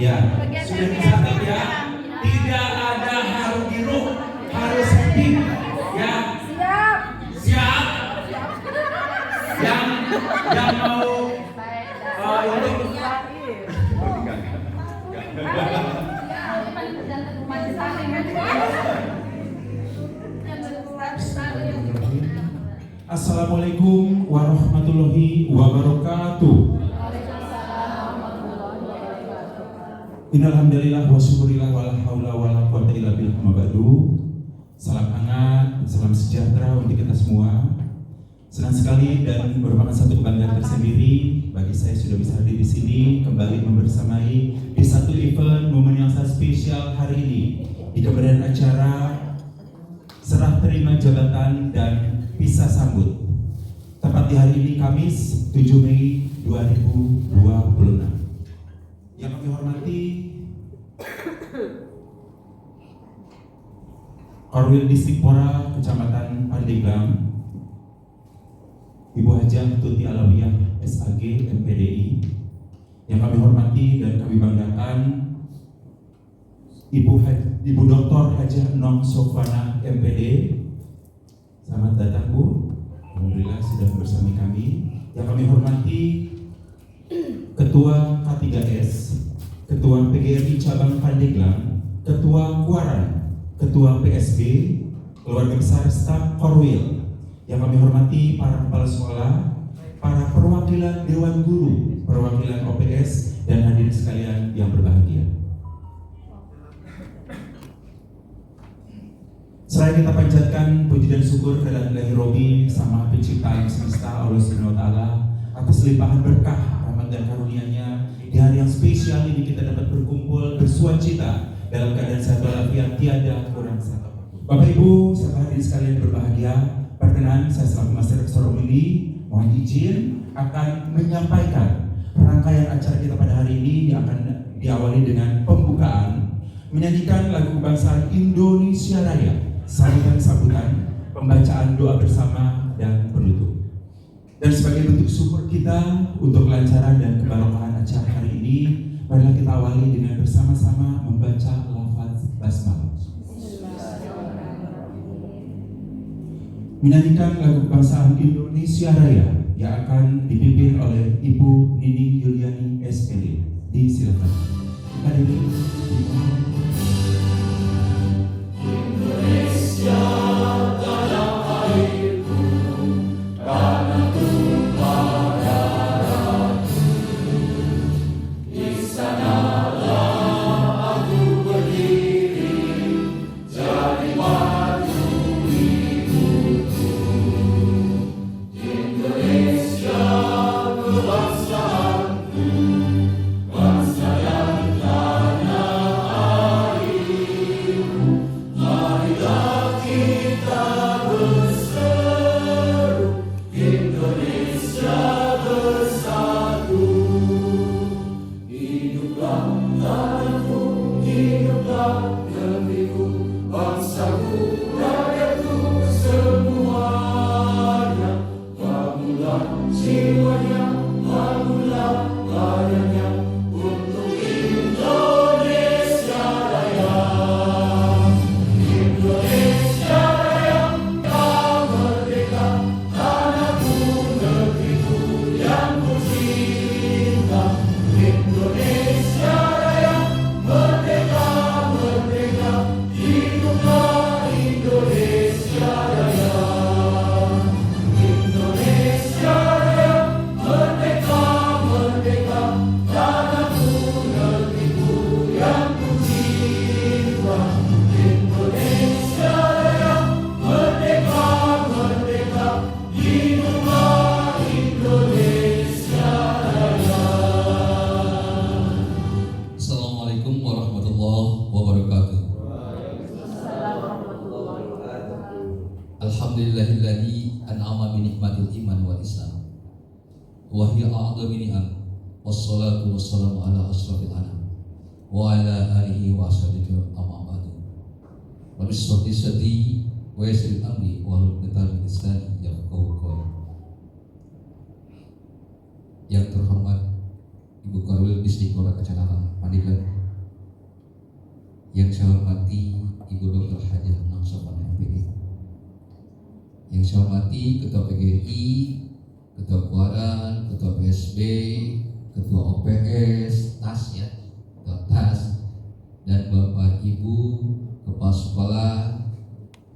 Ya, sudah dicatat ya. Tidak ada haru biru, harus happy. Ya. Siap. Yang mau ini Assalamualaikum warahmatullahi wabarakatuh. Innalhamdulillah wa syukurillah wa la haula wa la quwwata illa billah ma ba'du. Salam hangat, salam sejahtera untuk kita semua. Senang sekali dan merupakan satu kebanggaan tersendiri bagi saya sudah bisa hadir di sini kembali membersamai di satu event momen yang sangat spesial hari ini di kemudian acara serah terima jabatan dan pisah sambut. Tepat di hari ini Kamis 7 Mei 2026. Yang kami hormati Korwil Dispora Kecamatan Pandeglang, Ibu Hajah Tuti Alawiyah SAG MPDI. Yang kami hormati dan kami banggakan Ibu Dr. Hajah Nong Sofana MPD. Selamat datang Bu, alhamdulillah sudah bersama kami. Yang kami hormati Ketua K3S, Ketua PGRI Cabang Pandeglang, Ketua Kuaran, Ketua PSB, keluarga besar staf Korwil. Yang kami hormati para kepala sekolah, para perwakilan Dewan Guru, perwakilan OPS, dan hadirin sekalian yang berbahagia. Selain kita panjatkan puji dan syukur kepada Ilahi Robi sama pencipta alam semesta Allah Subhanahu wa taala atas limpahan berkah, rahmat dan karunia-Nya di hari yang spesial ini kita dapat berkumpul bersuacita dalam keadaan sehat walafiat tiada kurang satu. Bapak Ibu serta hadirin sekalian berbahagia, perkenan saya selaku Master Rektor ini mohon izin akan menyampaikan rangkaian acara kita pada hari ini yang akan diawali dengan pembukaan menyanyikan lagu kebangsaan Indonesia Raya, sambutan, pembacaan doa bersama dan penutup. Dan sebagai bentuk syukur kita untuk kelancaran dan kebarokahan acara hari ini, marilah kita awali dengan bersama-sama membaca lafaz basmalah. Menyanyikan lagu kebangsaan Indonesia Raya yang akan dipimpin oleh Ibu Nini Yuliani SPD. Disilakan. Hadirin. Indonesia tanah airku, tanah tumpah darahku, di sanalah aku berdiri, jadi batu ibuku. Indonesia kebangsaanku, bangsa dan tanah airku. Marilah kita berseru, Indonesia bersatu. Hiduplah tanahku, hiduplah negeriku, bangsaku, rakyatku semuanya. Bangunlah jiwanya, bangunlah layaknya untuk Indonesia Raya. Indonesia Raya, kau merdeka, tanahku, negeriku yang ku cinta. Indonesia Raya, merdeka, merdeka, hiduplah Indonesia Raya. Indonesia Raya, merdeka, merdeka, tanahku, negeriku yang ku cinta. Indonesia Raya, merdeka, merdeka, hiduplah Indonesia Raya. Assalamualaikum warahmatullahi wabarakatuh. Alhamdulillahilladzi an'ama bi ni'matil iman wal islam wa hiya a'dhamu ni'am, wassalatu wassalamu ala asyrafil anam wa ala alihi wa ashabihi amma ba'du. Wa bismati sadi wa yasir amri wa hlul 'uqdatam min lisani yafqahu qawli. Yang terhormat Ibu Korwil Dispora Kecamatan Pandeglang, Yang saya hormati Ibu Dr. Hajah Nongsopan MPD, yang saya hormati Ketua PGRI, Ketua Kuaran, Ketua PSB, Ketua OPS, TAS ya, Ketua TAS, dan Bapak Ibu Kepala Sekolah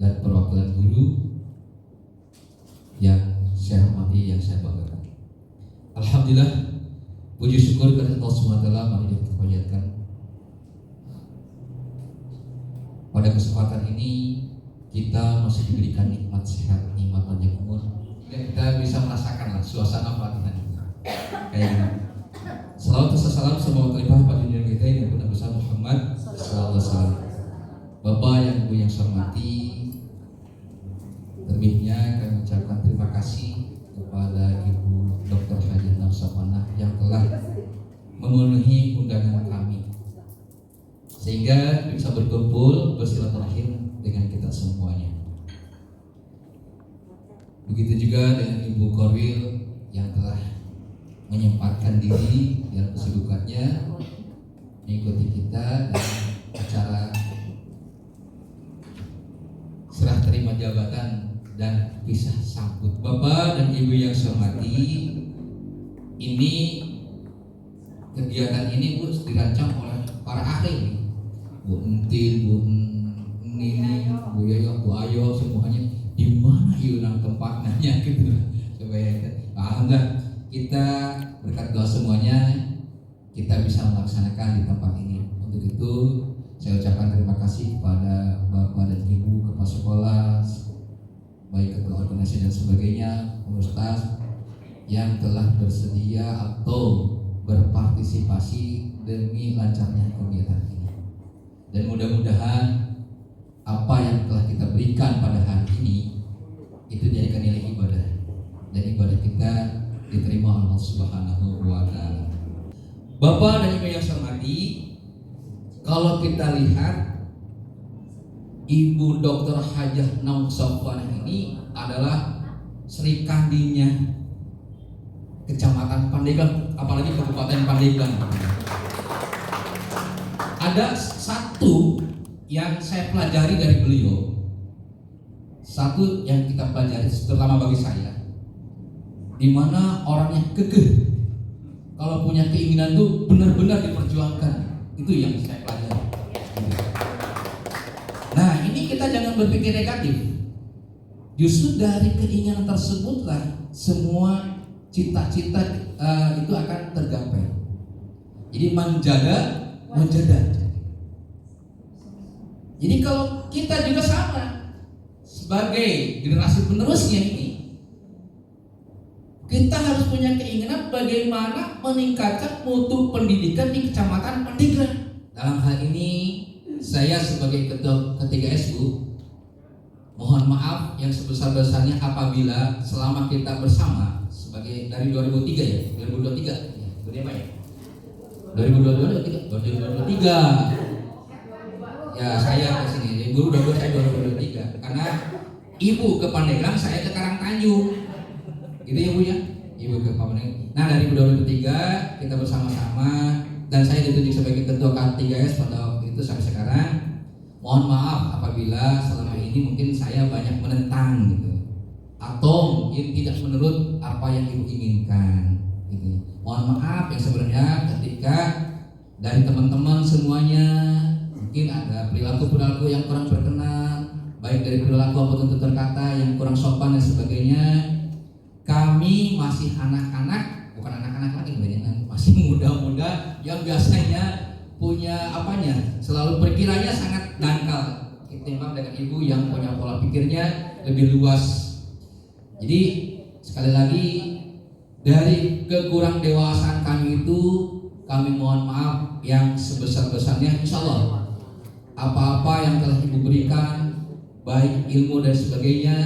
dan perwakilan guru yang saya hormati, yang saya banggakan. Alhamdulillah, puji syukur kepada Allah SWT. Mari kita panjatkan. Pada kesempatan ini kita masih diberikan nikmat sehat, nikmat panjang umur, dan kita bisa merasakan lah suasana pelatihan kayak gini. Salawat dan salam semoga kelimpahan pada junjungan kita yang benar besar Muhammad sallallahu alaihi wasallam. Bapak yang Ibu yang saya hormati, terlebihnya kami ucapkan terima kasih kepada Ibu Dr. Hajah Nongsopan yang telah memenuhi undangan kami sehingga bisa berkumpul bersilaturahim dengan kita semuanya. Begitu juga dengan Ibu Korwil yang telah menyempatkan diri dalam kesibukannya mengikuti kita dalam acara serah terima jabatan dan pisah sambut. Bapak dan Ibu yang saya hormati, ini kegiatan ini Bu dirancang oleh para ahli, Bu Entin, Bu Nini, Bu Yoyo, Bu Ayo, semuanya. Di mana yunang tempatnya gitu supaya alhamdulillah kita berkat doa semuanya kita bisa melaksanakan di tempat ini. Untuk itu saya ucapkan terima kasih kepada Bapak dan Ibu Kepala Sekolah, baik ketua organisasi dan sebagainya, Ustaz yang telah bersedia atau berpartisipasi demi lancarnya kegiatan ini. Dan mudah-mudahan apa yang telah kita berikan pada hari ini itu jadikan nilai ibadah, dan ibadah kita diterima Allah Subhanahu wa Ta'ala. Bapak dan Ibu yang saya hormati, kalau kita lihat Ibu Dr. Hajah Nongsopan ini adalah Sri Kandinya Kecamatan Pandeglang, apalagi Kabupaten Pandeglang. Ada satu yang saya pelajari dari beliau, satu yang kita pelajari terutama bagi saya, di mana orangnya kekeh. Kalau punya keinginan tuh benar-benar diperjuangkan. Itu yang saya pelajari. Nah, ini kita jangan berpikir negatif. Justru dari keinginan tersebutlah semua cita-cita itu akan tergapai. Jadi manjada. Jadi kalau kita juga sama sebagai generasi penerusnya ini, kita harus punya keinginan bagaimana meningkatkan mutu pendidikan di Kecamatan Pandeglang. Dalam hal ini saya sebagai ketua K3S Bu, mohon maaf yang sebesar-besarnya apabila selama kita bersama sebagai dari 2003 ya, 2023 berapa ya? 2023. Ya saya ke sini, guru udah saya 2023 karena Ibu ke Pandeglang, saya ke Karangtanjung. Gitu ya Bu ya, Ibu ke Pandeglang. Nah dari 2003 kita bersama-sama dan saya ditunjuk sebagai ketua K3S pada waktu itu sampai sekarang. Mohon maaf apabila selama ini mungkin saya banyak menentang gitu, atau mungkin tidak menurut apa yang Ibu inginkan gitu. Mohon maaf yang sebenarnya ketika dari teman-teman semuanya mungkin ada perilaku-perilaku yang kurang berkenan, baik dari perilaku maupun tutur kata yang kurang sopan dan sebagainya. Kami masih anak-anak, bukan anak-anak lagi banyak, masih muda-muda yang biasanya punya selalu berkiranya sangat dangkal ketimbang dengan Ibu yang punya pola pikirnya lebih luas. Jadi sekali lagi dari kekurang dewasaan kami itu kami mohon maaf yang sebesar-besarnya. Insya Allah apa-apa yang telah Ibu berikan baik ilmu dan sebagainya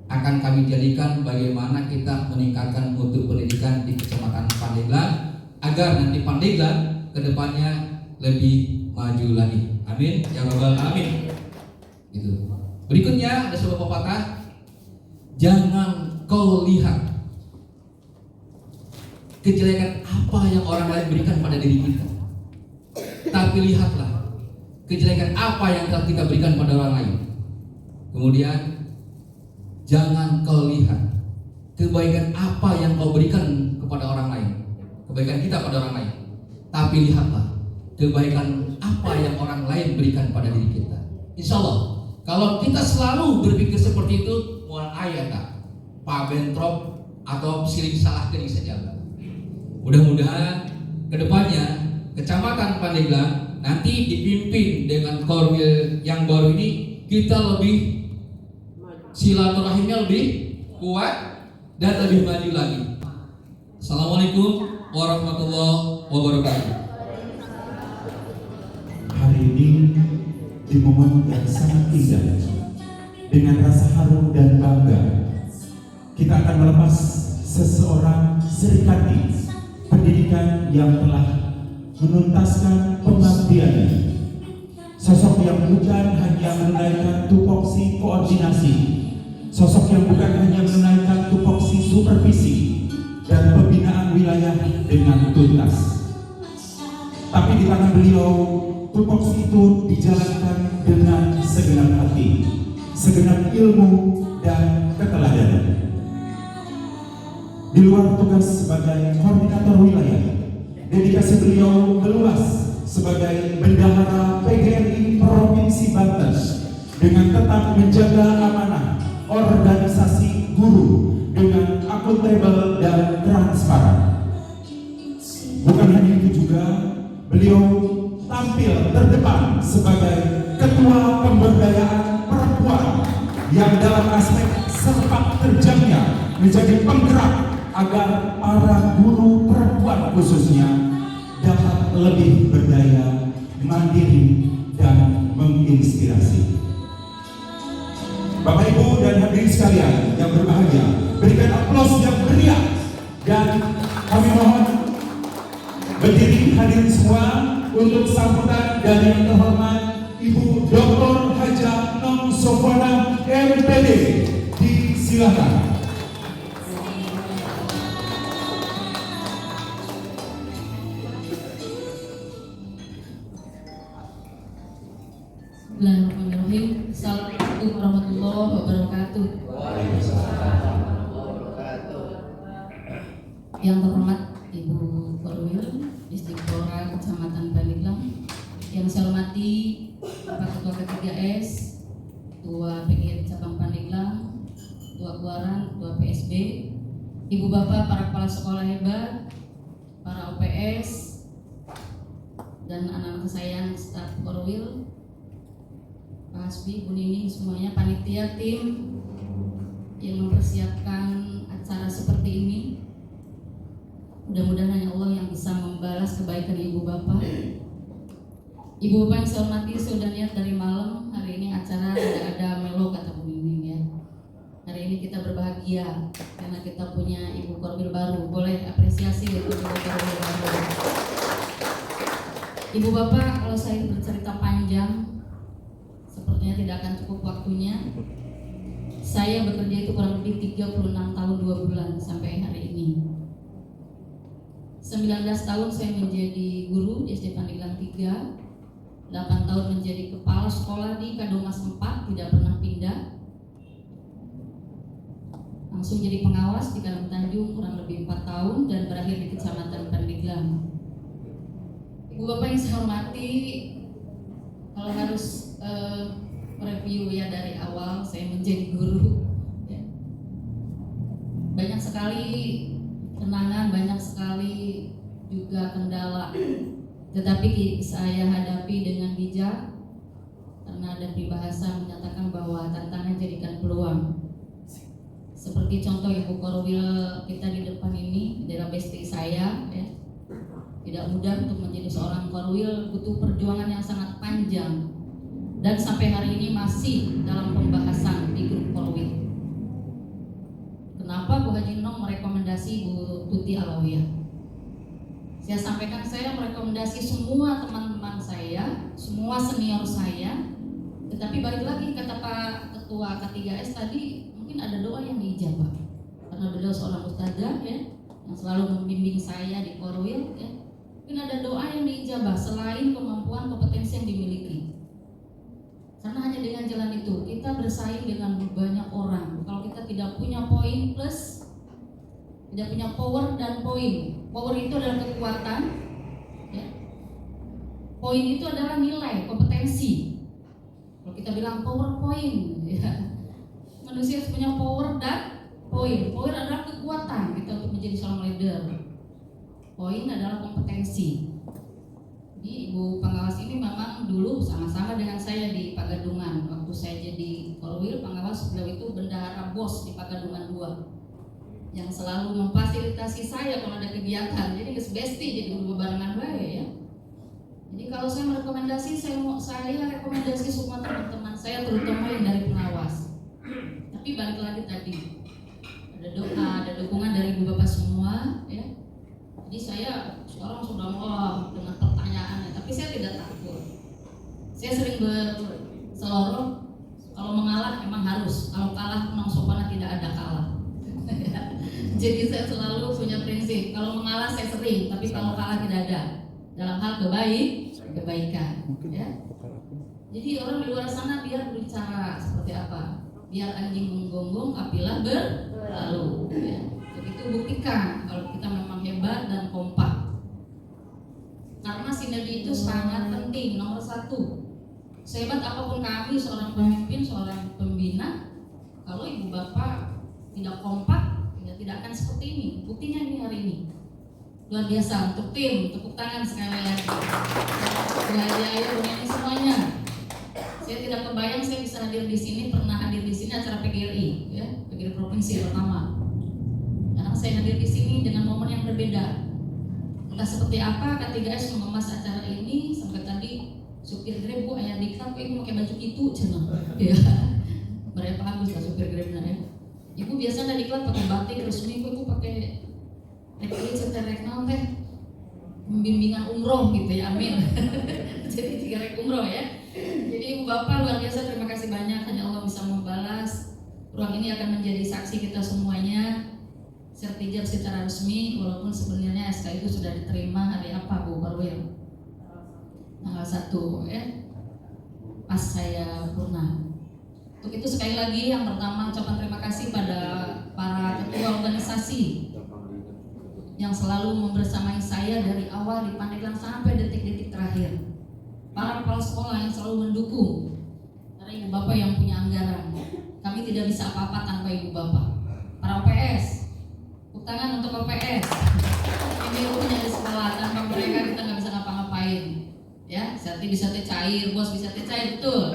akan kami jadikan bagaimana kita meningkatkan mutu pendidikan di Kecamatan Pandeglang agar nanti Pandeglang kedepannya lebih maju lagi. Amin ya rabbal alamin. Gitu. Berikutnya ada sebuah pepatah, jangan kau lihat kejelekan apa yang orang lain berikan pada diri kita, tapi lihatlah kejelekan apa yang telah kita berikan pada orang lain. Kemudian jangan kau lihat kebaikan apa yang kau berikan kepada orang lain, kebaikan kita pada orang lain, tapi lihatlah kebaikan apa yang orang lain berikan pada diri kita. Insya Allah, kalau kita selalu berpikir seperti itu, mual ayat tak, Pak Bentrop atau siling salah kering saja. Mudah-mudahan kedepannya Kecamatan Pandeglang nanti dipimpin dengan Korwil yang baru ini, kita lebih silaturahimnya lebih kuat dan lebih maju lagi. Assalamualaikum warahmatullahi wabarakatuh. Hari ini di momen yang sangat indah, dengan rasa haru dan bangga, kita akan melepas seseorang serikati pendidikan yang telah menuntaskan pengabdiannya. Sosok yang bukan hanya menunaikan tupoksi koordinasi, sosok yang bukan hanya menunaikan tupoksi supervisi dan pembinaan wilayah dengan tuntas, tapi di tangan beliau tupoksi itu dijalankan dengan segenap hati, segenap ilmu dan keteladanan. Di luar tugas sebagai koordinator wilayah, dedikasi beliau meluas sebagai bendahara PGRI Provinsi Banten dengan tetap menjaga amanah organisasi guru dengan akuntabel dan transparan. Bukan hanya itu juga, beliau tampil terdepan sebagai ketua pemberdayaan perempuan yang dalam aspek sepak terjangnya menjadi penggerak agar para guru perempuan khususnya dapat lebih berdaya, mandiri, dan menginspirasi. Bapak Ibu dan hadirin sekalian yang berbahagia, berikan aplaus yang meriah, dan kami mohon berdiri hadirin semua untuk sambutan dari yang terhormat Ibu Dr. Haja Nong Sofwana MPD. Disilakan. Bismillahirrahmanirrahim. Assalamualaikum warahmatullahi wabarakatuh. Yang terhormat Ibu Korwil Distriktora Kecamatan Pandeglang, yang saya hormati Bapak Ketua K3S, Ketua PGRI Cabang Pandeglang, Ketua Keluaran, Ketua PSB, Ibu Bapak para kepala sekolah hebat, para OPS, dan anak-anak kesayangan staf Korwil, Pak Hasbi, Bu Nining, semuanya, panitia, tim yang mempersiapkan acara seperti ini. Mudah-mudahan hanya Allah yang bisa membalas kebaikan Ibu Bapak. Ibu Bapak yang saya hormati, sudah niat dari malam hari ini acara tidak ada melo, kata Bu Nining ya. Hari ini kita berbahagia karena kita punya Ibu Korwil baru. Boleh apresiasi untuk Ibu Korwil baru. Ibu Bapak, kalau saya bercerita panjang, sepertinya tidak akan cukup waktunya. Saya bekerja itu kurang lebih 36 tahun 2 bulan sampai hari ini. 19 tahun saya menjadi guru di SD Pandeglang 3, 8 tahun menjadi kepala sekolah di Kadomas 4, tidak pernah pindah. Langsung jadi pengawas di Karang Tanjung kurang lebih 4 tahun dan berakhir di Kecamatan Pandeglang. Ibu Bapak yang saya hormati, kalau harus review ya dari awal saya menjadi guru ya. Banyak sekali kenangan, banyak sekali juga kendala, tetapi saya hadapi dengan bijak karena ada peribahasa menyatakan bahwa tantangan jadikan peluang. Seperti contoh Ibu Korwil kita di depan ini, daerah besti saya ya. Tidak mudah untuk menjadi seorang Korwil, butuh perjuangan yang sangat panjang. Dan sampai hari ini masih dalam pembahasan di grup Korwil. Kenapa Bu Haji Nong merekomendasi Bu Tuti Alawiyah? Saya sampaikan, saya merekomendasi semua teman-teman saya, semua senior saya. Tetapi balik lagi kata Pak Ketua K3S tadi, mungkin ada doa yang diijabah. Karena beliau seorang ustazah ya, yang selalu membimbing saya di Korwil ya. Mungkin ada doa yang diijabah selain kemampuan kompetensi yang dimiliki. itu kita bersaing dengan banyak orang. Kalau kita tidak punya poin plus, tidak punya power dan poin. Power itu adalah kekuatan, ya. Poin itu adalah nilai, kompetensi. Kalau kita bilang power point, ya. Manusia harus punya power dan poin. Poin adalah kekuatan kita untuk menjadi seorang leader. Poin adalah kompetensi. Jadi Ibu pengawas ini memang dulu sama-sama dengan saya di Pagadungan. Waktu saya jadi korwil pengawas, beliau itu bendahara bos di Pagadungan 2 yang selalu memfasilitasi saya kalau ada kegiatan. Jadi kesbesti jadi barengan baik ya. Jadi kalau saya merekomendasi, saya rekomendasi semua teman-teman saya, terutama yang dari pengawas. Tapi balik lagi tadi, ada doa, ada dukungan dari ibu bapak semua, ya. Jadi saya sekarang sudah dengan pertanyaannya, tapi saya tidak takut. Saya sering berseloroh, kalau mengalah emang harus, kalau kalah memang sopannya tidak ada kalah. Jadi saya selalu punya prinsip, kalau mengalah saya sering, tapi kalau kalah tidak ada. Dalam hal kebaikan, ya. Jadi orang di luar sana biar berbicara seperti apa, biar anjing menggonggong, kapilah berlalu. Ya. Jadi itu buktikan kalau kita memang hebat dan kompak. Karena sinergi itu sangat penting, nomor 1. Sehebat apapun kami, seorang pemimpin, seorang pembina, kalau ibu bapak tidak kompak, ya tidak akan seperti ini. Buktinya ini hari ini. Luar biasa untuk tim, tepuk tangan sekali lagi. Ayo ini semuanya. Saya tidak kebayang saya bisa hadir di sini, pernah hadir di sini acara PGRI, ya, PGRI provinsi pertama. Karena saya hadir di sini dengan momen yang berbeda. Entah seperti apa K3S mengemas acara ini, sampai tadi supir Grab, Bu, ayah diklat, ibu pakai baju itu, cina. Ya, berapa bagus lah supir Grabnya ya. Ibu biasa ada diklat pakai batik resmi, ibu pakai rekli seterek teh pembimbingan umroh gitu ya, amin. Jadi 3 rek umroh ya. Jadi ibu bapak luar biasa, terima kasih banyak, hanya Allah bisa membalas. Ruang ini akan menjadi saksi kita semuanya, sertijab secara resmi, walaupun sebenarnya SK itu sudah diterima hari apa Bu Parwil? Tanggal 1 ya, pas saya purna. Untuk itu sekali lagi yang pertama ucapan terima kasih pada para ketua organisasi yang selalu membersamai saya dari awal di Pandeglang sampai detik-detik terakhir. Para kepala sekolah yang selalu mendukung. Karena ibu bapak yang punya anggaran, kami tidak bisa apa-apa tanpa ibu bapak. Para OPS, tepuk tangan untuk OPS. Ini punya di sekolah, tanpa mereka kita nggak bisa ngapa-ngapain. Ya, Serti bisa teh cair, bos bisa teh cair, betul.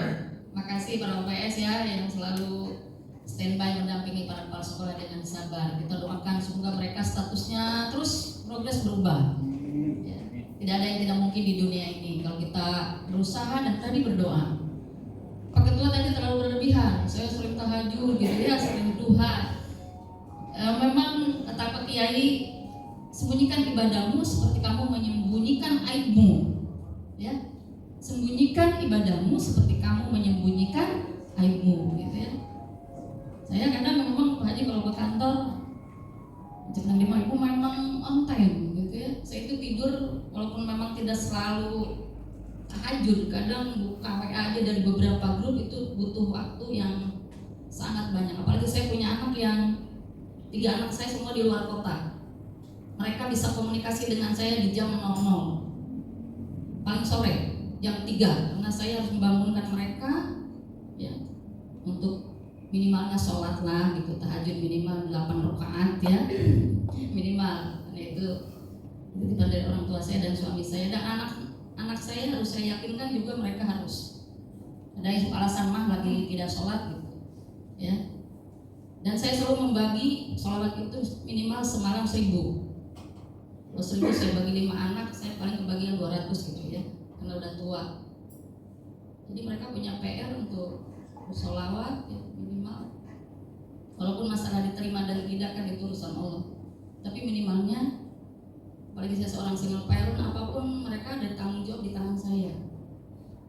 Makasih para OPS ya yang selalu standby mendampingi para kepala sekolah dengan sabar. Kita doakan semoga mereka statusnya terus progres berubah. Ya. Tidak ada yang tidak mungkin di dunia ini kalau kita berusaha dan tadi berdoa. Pak Ketua tadi terlalu berlebihan. Saya sering tahajud gitu ya, sering duha. Memang kata Pak Kiai, sembunyikan ibadahmu seperti kamu menyembunyikan aibmu. Ya. Sembunyikan ibadahmu seperti kamu menyembunyikan aibmu gitu ya. Saya kadang memang Pak Haji kalau ke kantor jam 5 ibu memang on time gitu ya. Saya itu tidur walaupun memang tidak selalu tahajud, kadang buka WA aja dari beberapa grup itu butuh waktu yang sangat banyak. Apalagi saya punya anak yang 3 anak saya semua di luar kota. Mereka bisa komunikasi dengan saya di jam 00 paling sore jam 3 karena saya harus membangunkan mereka ya untuk minimalnya sholat lah gitu, tahajud minimal 8 rakaat ya minimal. Karena itu titipan dari orang tua saya dan suami saya, dan anak saya harus saya yakinkan juga mereka harus ada yang alasan mah lagi tidak sholat gitu ya. Dan saya selalu membagi sholat itu minimal semalam 1000. Kalau 1000 saya bagi 5 anak, saya paling kebagian 200 gitu ya karena udah tua. Jadi mereka punya PR untuk bersolawat ya, minimal. Walaupun masalah diterima dan tidak kan itu urusan Allah, tapi minimalnya, apalagi saya seorang single parent, apapun mereka ada tanggung jawab di tangan saya.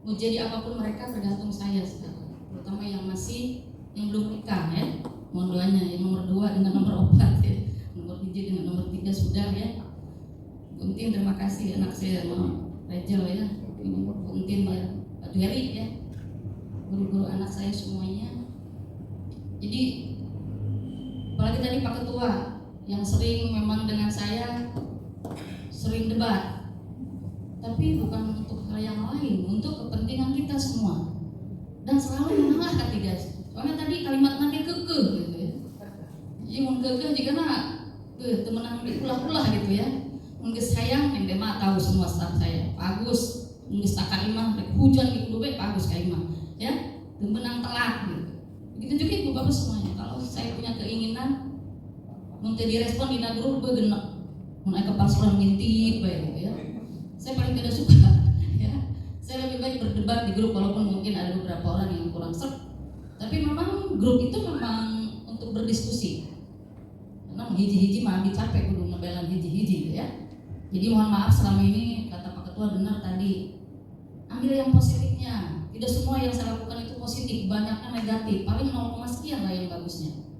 Mau jadi apapun mereka tergantung saya sekarang, terutama yang belum nikah ya. Mohon doanya yang nomor 2 dengan nomor 4 ya, nomor 7 dengan nomor 3 sudah ya. Gunting terima kasih anak saya mau Rachel ya, Gunting ya, Pak Heri ya. guru-guru anak saya semuanya. Jadi apalagi tadi Pak Ketua yang sering memang dengan saya sering debat, tapi bukan untuk hal yang lain, untuk kepentingan kita semua, dan selalu mengalah ketiga. Soalnya tadi kalimat nanti kekeh gitu ya, yang kekeh jika temenan ulah-ulah gitu ya. Mungkin sayang yang dia tahu semua staff saya, Pak Agus, mungkin setakat imam, hujan gitu baik Pak Agus kayak imam, ya, temenang telat gitu. Begitu juga ibu bapak semuanya. Kalau saya punya keinginan, mungkin direspon di grup begenek, mulai kepala seorang ngintip baik gitu ya. Saya paling tidak suka, ya. Saya lebih baik berdebat di grup walaupun mungkin ada beberapa orang yang kurang serp. Tapi memang grup itu memang untuk berdiskusi. Karena hiji-hiji mah capek kudu ngebelan hiji-hiji gitu ya. Jadi mohon maaf selama ini kata Pak Ketua benar tadi, ambil yang positifnya. Tidak semua yang saya lakukan itu positif, banyaknya negatif. Paling 0, sekian lah yang bagusnya.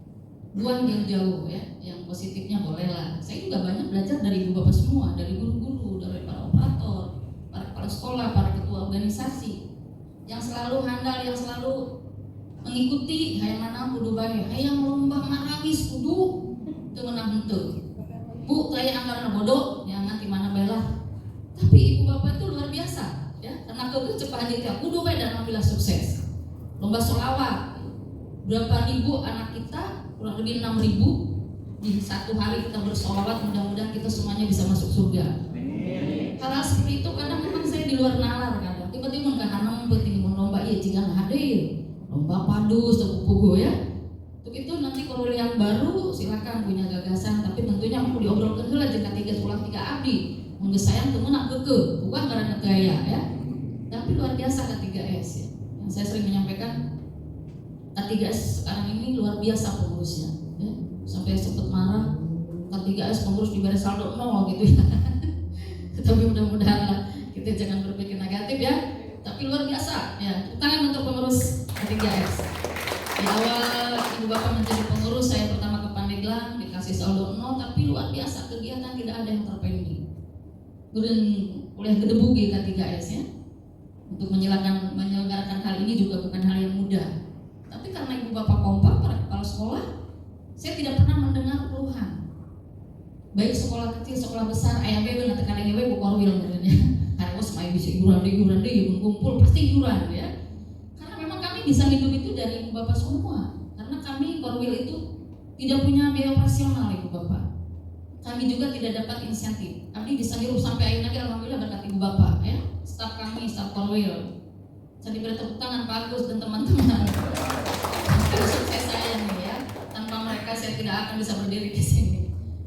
Buang jauh-jauh ya, yang positifnya boleh lah. Saya juga banyak belajar dari ibu bapak semua, dari guru-guru, dari para operator, para kepala sekolah, para ketua organisasi, yang selalu handal, yang selalu mengikuti hayang mana kudu bae, hayang lomba marawis kudu teu menang henteu. Bu, saya anggaran bodoh, yang nanti mana bela. Tapi ibu bapak itu luar biasa, ya. Karena kau cepat aja kudu bae dan alhamdulillah sukses. Lomba sholawat, berapa ribu anak kita, kurang lebih 6.000 di satu hari kita bersolawat. Mudah-mudahan kita semuanya bisa masuk surga. Hal seperti itu kadang memang saya di luar nalar kadang. Tiba-tiba nggak hanam penting mau lomba iya jika nggak ada ya. Lomba padus, pugu ya. Untuk itu nanti kalau yang baru silakan punya gagasan, tapi tentunya mau diobrolkan dulu jika 3 ulang 3 abdi. Mungkin sayang temen nak keke, bukan karena gaya ya. Tapi luar biasa K3S ya. Yang saya sering menyampaikan K3S sekarang ini luar biasa pengurusnya ya. Sampai sempat marah K3S pengurus diberi saldo 0 gitu ya. Tapi mudah-mudahan lah kita jangan berpikir negatif ya. Tapi luar biasa ya. Tangan untuk pengurus K3S. Di awal ibu bapak menjadi pengurus, saya pertama ke Pandeglang dikasih saldo 0, tapi luar biasa kegiatan tidak ada yang terpending. Kemudian kuliah gedebuk di K3S ya. Untuk menyelenggarakan hal ini juga bukan hal yang mudah. Tapi karena ibu bapak kompak, para kepala sekolah, saya tidak pernah mendengar keluhan. Baik sekolah kecil, sekolah besar, ayam bebe nanti kadang bebe bukan wil sebenarnya. Harus main bisa iuran deh, kumpul pasti iuran ya. Karena memang kami bisa hidup itu dari ibu bapak semua. Karena kami Korwil itu tidak punya biaya operasional ibu bapak. Kami juga tidak dapat insentif. Kami bisa hidup sampai akhir lagi alhamdulillah berkat ibu bapak ya. Staf kami, staf Korwil. Saya diberi tepuk tangan Pak Agus dan teman-teman. Itu sukses saya nih ya. Tanpa mereka saya tidak akan bisa berdiri di sini.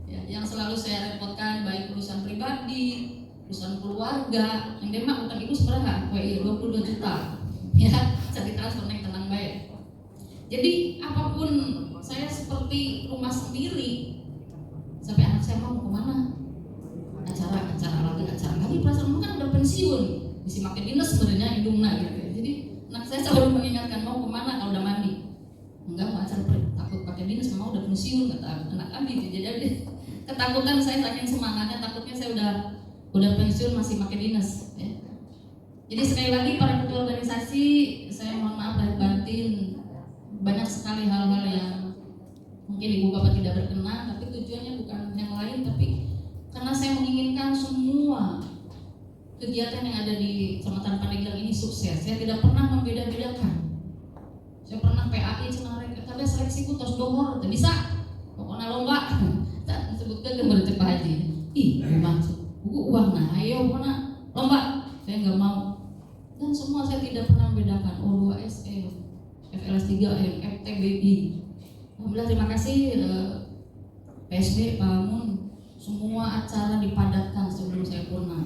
Ya, yang selalu saya repotkan baik urusan pribadi, urusan keluarga. Yang demak utang ibu seberapa? 22 juta. Ya, saya ditransfer naik tenang baik. Jadi apapun saya seperti rumah sendiri. Sampai anak saya mau kemana? Acara lagi perasaan kan udah pensiun, isi makin dinas sebenarnya hidungnya gitu. Jadi anak saya selalu mengingatkan mau kemana kalau udah mandi. Enggak mau acara takut pakai dinas, mau udah pensiun kata anak abi. Jadi ketakutan saya saking semangatnya, takutnya saya udah pensiun masih pakai dinas. Ya. Jadi sekali lagi para ketua organisasi, saya mohon maaf lahir batin, banyak sekali hal-hal yang mungkin ibu bapak tidak berkenan, tapi tujuannya bukan yang lain, tapi karena saya menginginkan semua kegiatan yang ada di Kecamatan Pandeglang ini sukses. Saya tidak pernah membeda-bedakan. Saya pernah PAI Cenarek, ada seleksi kutos dohor, tidak bisa. Pokoknya lomba, tak disebutkan kemudian Pak Haji. Ih, maksud buku uang nah, ayo pokoknya lomba. Saya nggak mau. Dan semua saya tidak pernah membedakan O2SE, FLS3M, FTBI. Alhamdulillah terima kasih PSB, Pak Mun. Semua acara dipadatkan sebelum saya purna.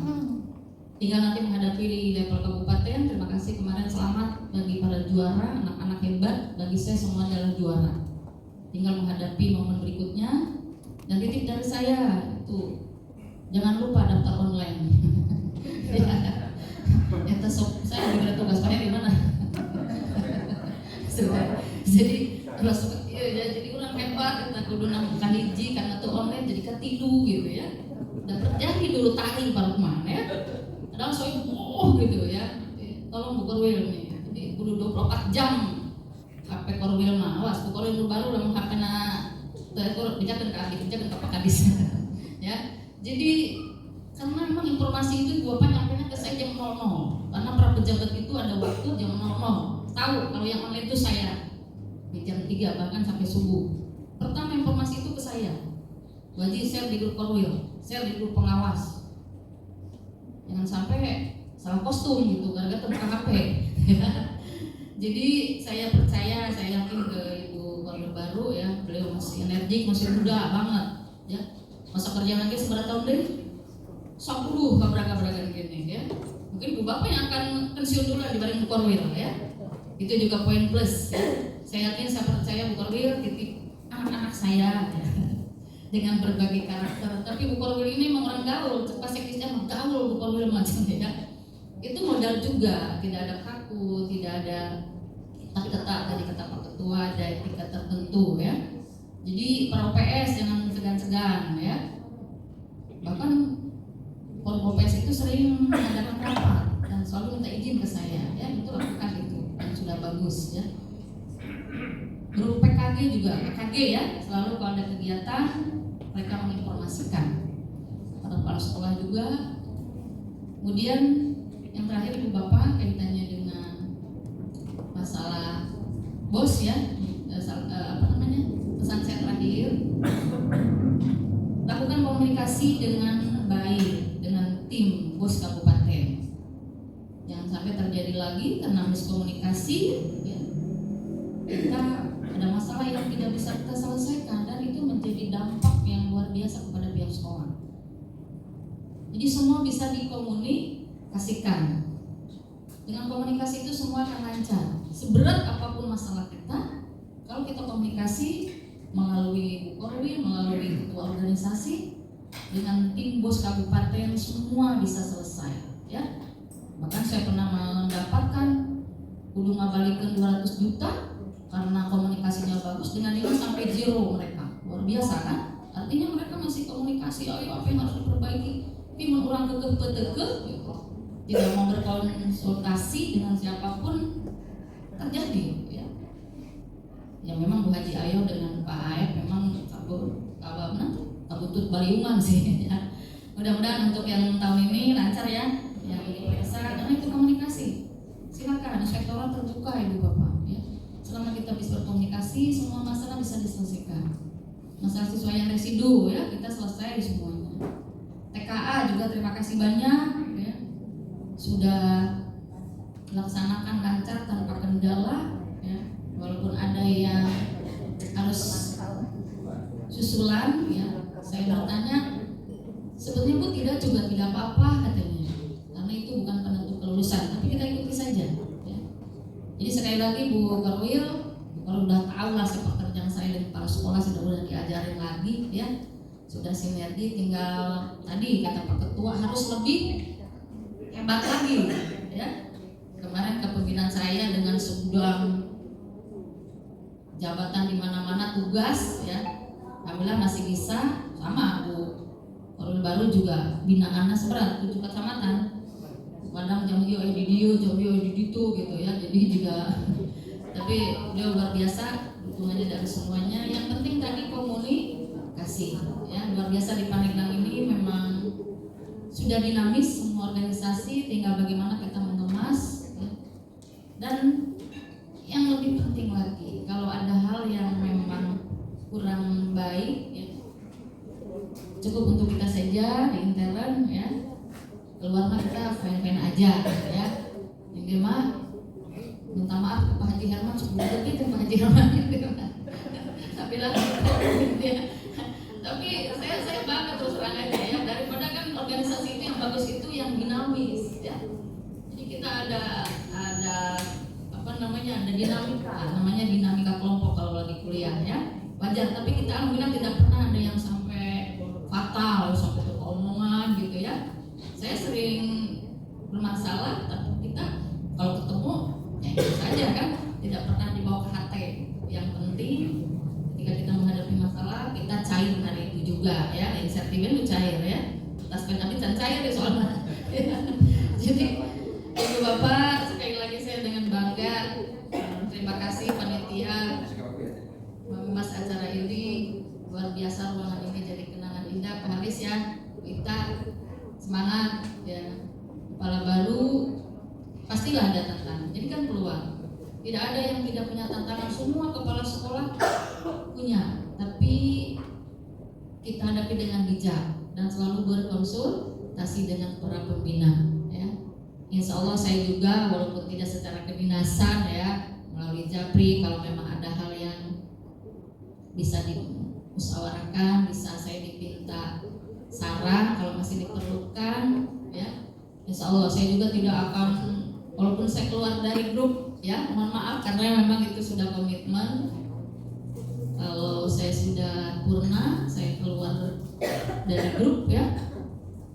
Tinggal nanti menghadapi di level kabupaten. Terima kasih kemarin, selamat bagi para juara, anak-anak hebat. Bagi saya semua adalah juara. Tinggal menghadapi momen berikutnya. Dan titip dari saya itu jangan lupa daftar online. Ya, saya diberi tugas saya di mana? Jadi kalau jadi orang hebat kita kudu nang kahiji karena tuh online jadi ketidu gitu ya. Dapat jadi dulu tari baru kemana ya. Kadang soalnya gitu ya. Tolong buka nih. Jadi kudu 24 jam HP Korwil mah. Awas ku Korwil baru lamun HP na teu dijakeun ka abdi, dijakeun ka Pak Kadis. Ya. Jadi karena memang informasi itu Bapak nyampainya ke saya jam 00. Karena para pejabat itu ada waktu jam 00. Tahu kalau yang online itu saya di jam 3 bahkan sampai subuh. Pertama informasi itu ke saya. Wajib share di grup Korwil, share di grup pengawas. Jangan sampai salah kostum gitu gara-gara terbuka HP. Jadi saya percaya, saya yakin ke Ibu Korwil baru ya, beliau masih energik, masih muda banget ya. Masa kerja lagi seberapa tahun deh? 10 kabraga-braga gini ya. Mungkin Ibu Bapak yang akan pensiun dulu dibanding Bu Korwil ya. Itu juga poin plus ya. Saya yakin, saya percaya Bu Korwil titip anak-anak saya ya, dengan berbagai karakter. Tapi Bu Korwil ini memang orang gaul, pas sekisnya gaul Bu Korwil macam ya. Itu modal juga, tidak ada kaku, tidak ada ketat dari kata Pak Ketua, ada etika tertentu ya. Jadi para OPS jangan segan-segan ya. Bahkan Polpo PS itu sering mengadakan rapat dan selalu minta izin ke saya ya, itu lakukan itu dan sudah bagus ya. Grup PKG juga, PKG ya, selalu kalau ada kegiatan mereka menginformasikan. Para sekolah juga. Kemudian yang terakhir Ibu Bapak kaitannya dengan masalah bos ya, pesan saya terakhir, lakukan komunikasi dengan baik dengan tim bos kabupaten. Jangan sampai terjadi lagi karena miskomunikasi ya, kita ada masalah yang tidak bisa kita selesaikan dan itu menjadi dampak yang luar biasa kepada pihak sekolah. Jadi semua bisa dikomunikasikan. Dengan komunikasi itu semua akan lancar. Seberat apapun masalah kita, kalau kita komunikasi melalui Bu Korwil, melalui ketua organisasi, dengan tim bos kabupaten semua bisa selesai ya. Bahkan saya pernah mendapatkan kudu ngabalikeun 200 juta karena komunikasinya bagus, dengan 5 sampai 0 mereka. Luar biasa kan? Artinya mereka masih komunikasi, ayo apa yang harus diperbaiki. Tapi mun urang kekeh-kekeh gitu. Tidak mau berkonsultasi dengan siapapun terjadi ya. Ya memang Bu Haji Ayo dengan Pak Aep memang kabutut baliungan sih ya. Mudah-mudahan untuk yang tahun ini lancar ya, yang ini biasa karena itu komunikasi. Silakan inspektorat terbuka Ibu Bapak ya. Selama kita bisa berkomunikasi, semua masalah bisa diselesaikan. Masalah siswa yang residu ya, kita selesai semuanya. TKA juga terima kasih banyak ya. Sudah melaksanakan lancar tanpa kendala ya. Walaupun ada yang harus susulan ya, saya bertanya sebetulnya Bu tidak apa-apa katanya, karena itu bukan penentu kelulusan, tapi kita ikuti saja ya. Jadi sekali lagi Bu Korwil, kalau udah tahu lah sepak terjang saya dan para sekolah sudah diajarin lagi ya, sudah sinergi, tinggal tadi kata Pak Ketua harus lebih hebat lagi ya. Kemarin kepemimpinan saya dengan segudang jabatan di mana-mana tugas ya, alhamdulillah masih bisa. Sama Bu Korwil baru juga binaannya seberat 7 kecamatan. Kadang jam di dieu, jam di ditu gitu ya. Jadi juga tapi dia luar biasa dukungannya dari semuanya. Yang penting tadi komunikasi ya, luar biasa di Pandeglang ini memang sudah dinamis semua organisasi, tinggal bagaimana kita mengemas ya. Dan yang lebih penting lagi, kalau ada hal yang memang kurang baik ya, cukup untuk kita saja di intern ya, keluar mah kita fine-fine aja ya. Yang mah minta maaf ke Pak Haji Herman sebelum gitu Pak Haji Herman gitu. Tapi lah ya. Tapi saya bangga terus terang aja ya, daripada kan organisasi itu yang bagus itu yang dinamis ya. Jadi kita ada apa namanya, ada dinamika kelompok kalau lagi kuliah ya, wajar. Tapi kita alhamdulillah tidak pernah ada yang sampai fatal, sampai omongan gitu ya. Saya sering bermasalah, tapi kita kalau ketemu ya itu saja kan, tidak pernah dibawa ke hati. Yang penting ketika kita menghadapi masalah, kita cair hari itu juga ya. Insentifnya itu cair ya, tas tapi dan cair ya soalnya. Jadi Ibu Bapak, sekali lagi saya dengan bangga pas acara ini luar biasa, ruangan ini jadi kenangan indah. Pak Haris ya, kita semangat ya. Kepala baru pastilah ada tantangan. Jadi kan peluang. Tidak ada yang tidak punya tantangan, semua kepala sekolah punya. Tapi kita hadapi dengan bijak dan selalu berkonsultasi dengan para pembina. Ya. Insya Allah saya juga walaupun tidak secara kedinasan ya melalui Japri, kalau memang ada hal yang bisa dimusyawarahkan, bisa saya diminta saran kalau masih diperlukan ya. Insya Allah saya juga tidak akan, walaupun saya keluar dari grup ya, mohon maaf karena memang itu sudah komitmen. Kalau saya sudah purna, saya keluar dari grup ya.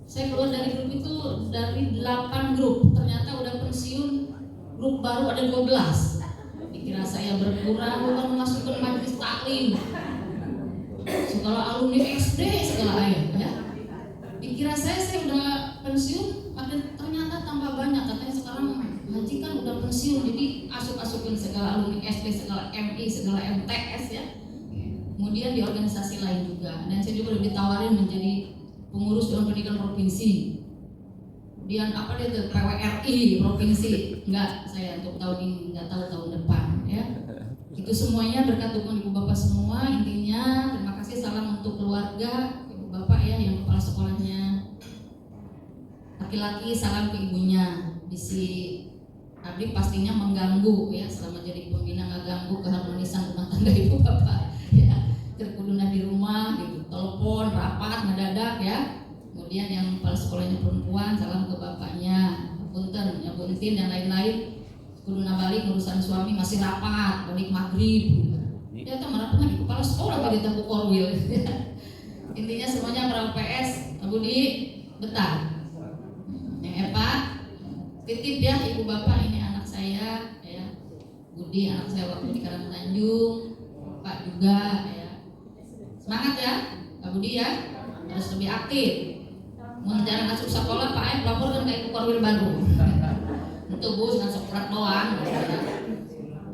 Saya keluar dari grup itu dari 8 grup, ternyata udah pensiun, grup baru ada 12. Dikira saya berkurang, bukan memasukkan majelis taklim, segala alumni SD, segala ayat ya. Dikira saya udah pensiun, ternyata tambah banyak. Katanya sekarang haji kan udah pensiun, jadi asup-asupin segala alumni SD, segala MI, segala MTS ya. Kemudian di organisasi lain juga, dan saya juga udah ditawarin menjadi pengurus Dewan Pendidikan Provinsi. Kemudian apa dia tuh, PWRI Provinsi. Enggak, saya untuk tahun ini, enggak tahu tahun depan ya. Itu semuanya berkat dukungan ibu bapak semua. Intinya terima kasih, salam untuk keluarga ibu bapak ya, yang kepala sekolahnya laki-laki, salam ke ibunya. Bisi Abdi pastinya mengganggu ya, selama jadi pembina nggak ganggu keharmonisan rumah tangga ibu bapak ya. Terkuduna di rumah gitu, telepon, rapat, mendadak ya. Kemudian yang kepala sekolahnya perempuan, salam ke bapaknya, punten, ya buntin dan lain-lain. Kuduna balik urusan suami masih rapat, balik maghrib gitu. Ya tuh merapat lagi kepala sekolah tadi tahu korwil. Intinya semuanya para PS, Budi betah. Yang Eva titip ya ibu bapak, ini anak saya ya. Budi anak saya waktu di Karangtanjung, Pak juga ya. Semangat ya, Pak Budi ya, harus lebih aktif. Mau jarang masuk sekolah, Pak Aib laporkan ke Ibu Korwil baru. Untuk Bu, dengan sekolah doang.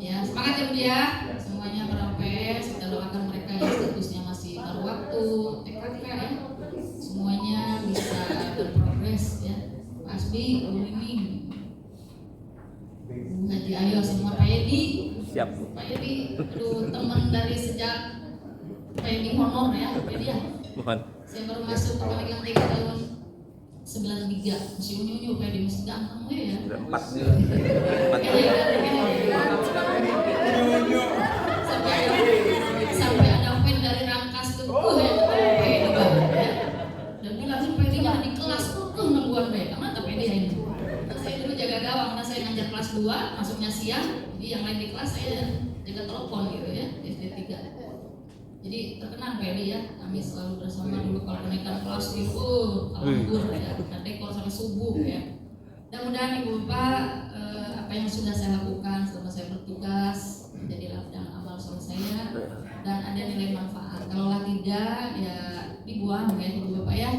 Ya, semangat ya Budi ya. Semuanya para PS, kita doakan mereka yang statusnya masih baru waktu, TKK ya. Semuanya bisa berprogres ya. Pak Asbi, Bu Mimi, Haji Ayo, semua Pak Edi. Siap. Pak Edi, aduh teman dari sejak Pak Edi honor ya, Pak Edi ya. Mohon. Saya baru masuk ke Pemikiran 3 tahun 93, masih unyu-unyu Pak Edi, masih ganteng ya. Udah 4. Sampai ada pen dari Rangkas tuh, ya Pak Edi banget ya. Dan bilang Pak Edi jangan di kelas nungguan baik, karena Pak Edi ya ini. Saya dulu jaga gawang, karena saya ngajar kelas 2, masuknya siang, jadi yang lain di kelas saya jaga telepon gitu ya, SD 3. Jadi terkenal Pak Edi ya, kami selalu bersama dulu kalau kenaikan kelas itu, alhamdulillah ya, kita dekor sampai subuh ya. Mudah-mudahan Ibu Bapak apa yang sudah saya lakukan selama saya bertugas menjadi ladang amal soleh saya dan ada nilai manfaat. Kalaulah tidak ya dibuang ya Ibu Bapak ya.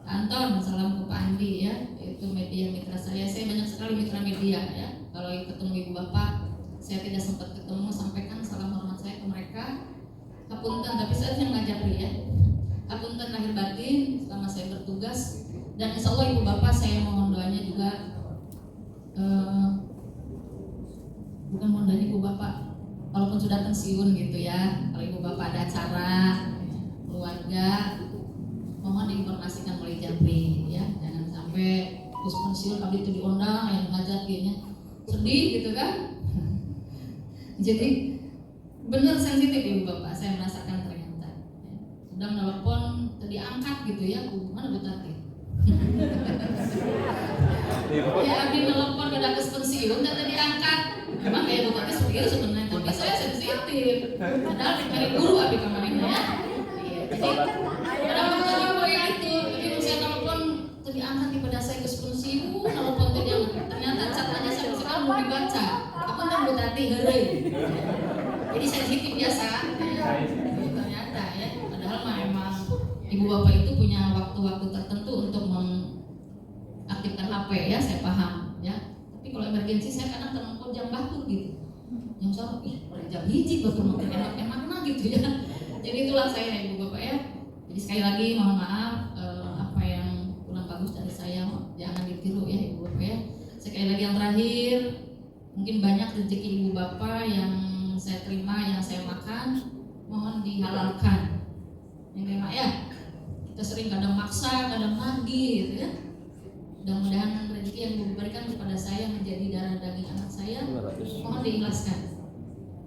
Anton, salam ke Pak Andi ya, itu media mitra saya banyak sekali mitra media ya. Kalau ketemu Ibu Bapak, saya tidak sempat ketemu, sampaikan salam hormat saya ke mereka. Hapunten, tapi saya yang ngajari ya. Hapunten lahir batin selama saya bertugas, dan insya Allah Ibu Bapak saya mohon doanya juga. Bukan mohon doanya Ibu Bapak, walaupun sudah pensiun gitu ya. Kalau Ibu Bapak ada acara keluarga, mohon diinformasikan oleh Japri ya. Jangan sampai terus pensiun abis itu diundang yang ngajak kayaknya sedih gitu kan. Jadi benar sensitif Ibu Bapak, saya merasakan ternyata ya. Sudah menelpon, diangkat gitu ya, mana Bu Tati? Ya abdi menelpon udah ke pensiun, dan diangkat. Memang kayak Bu Tati serius sebenarnya, tapi saya sensitif. Padahal dari guru abdi kemarin ya. Jadi ada waktunya kayak gitu. Jadi saya telepon, diangkat pada saya ke pensiun, telepon diangkat. Ternyata chat aja sampai sekarang mau dibaca. Apa kan Bu Tati hari? Jadi sensitif biasa ya. Ternyata ya, padahal memang Ibu Bapak itu punya waktu-waktu tertentu untuk mengaktifkan HP ya, saya paham ya. Tapi kalau emergensi saya kadang telepon jam baku gitu. yang sahur jam hiji baru makan enak-enak gitu ya. Jadi itulah saya Ibu Bapak ya. Jadi sekali lagi mohon maaf apa yang kurang bagus dari saya jangan ditiru ya Ibu Bapak ya. Sekali lagi yang terakhir, mungkin banyak rezeki Ibu Bapak yang saya terima, yang saya makan, mohon dihalalkan. Yang terima ya. Kita sering kadang maksa, kadang lagi gitu ya. Mudah-mudahan rezeki yang diberikan kepada saya menjadi darah daging anak saya, mohon diikhlaskan.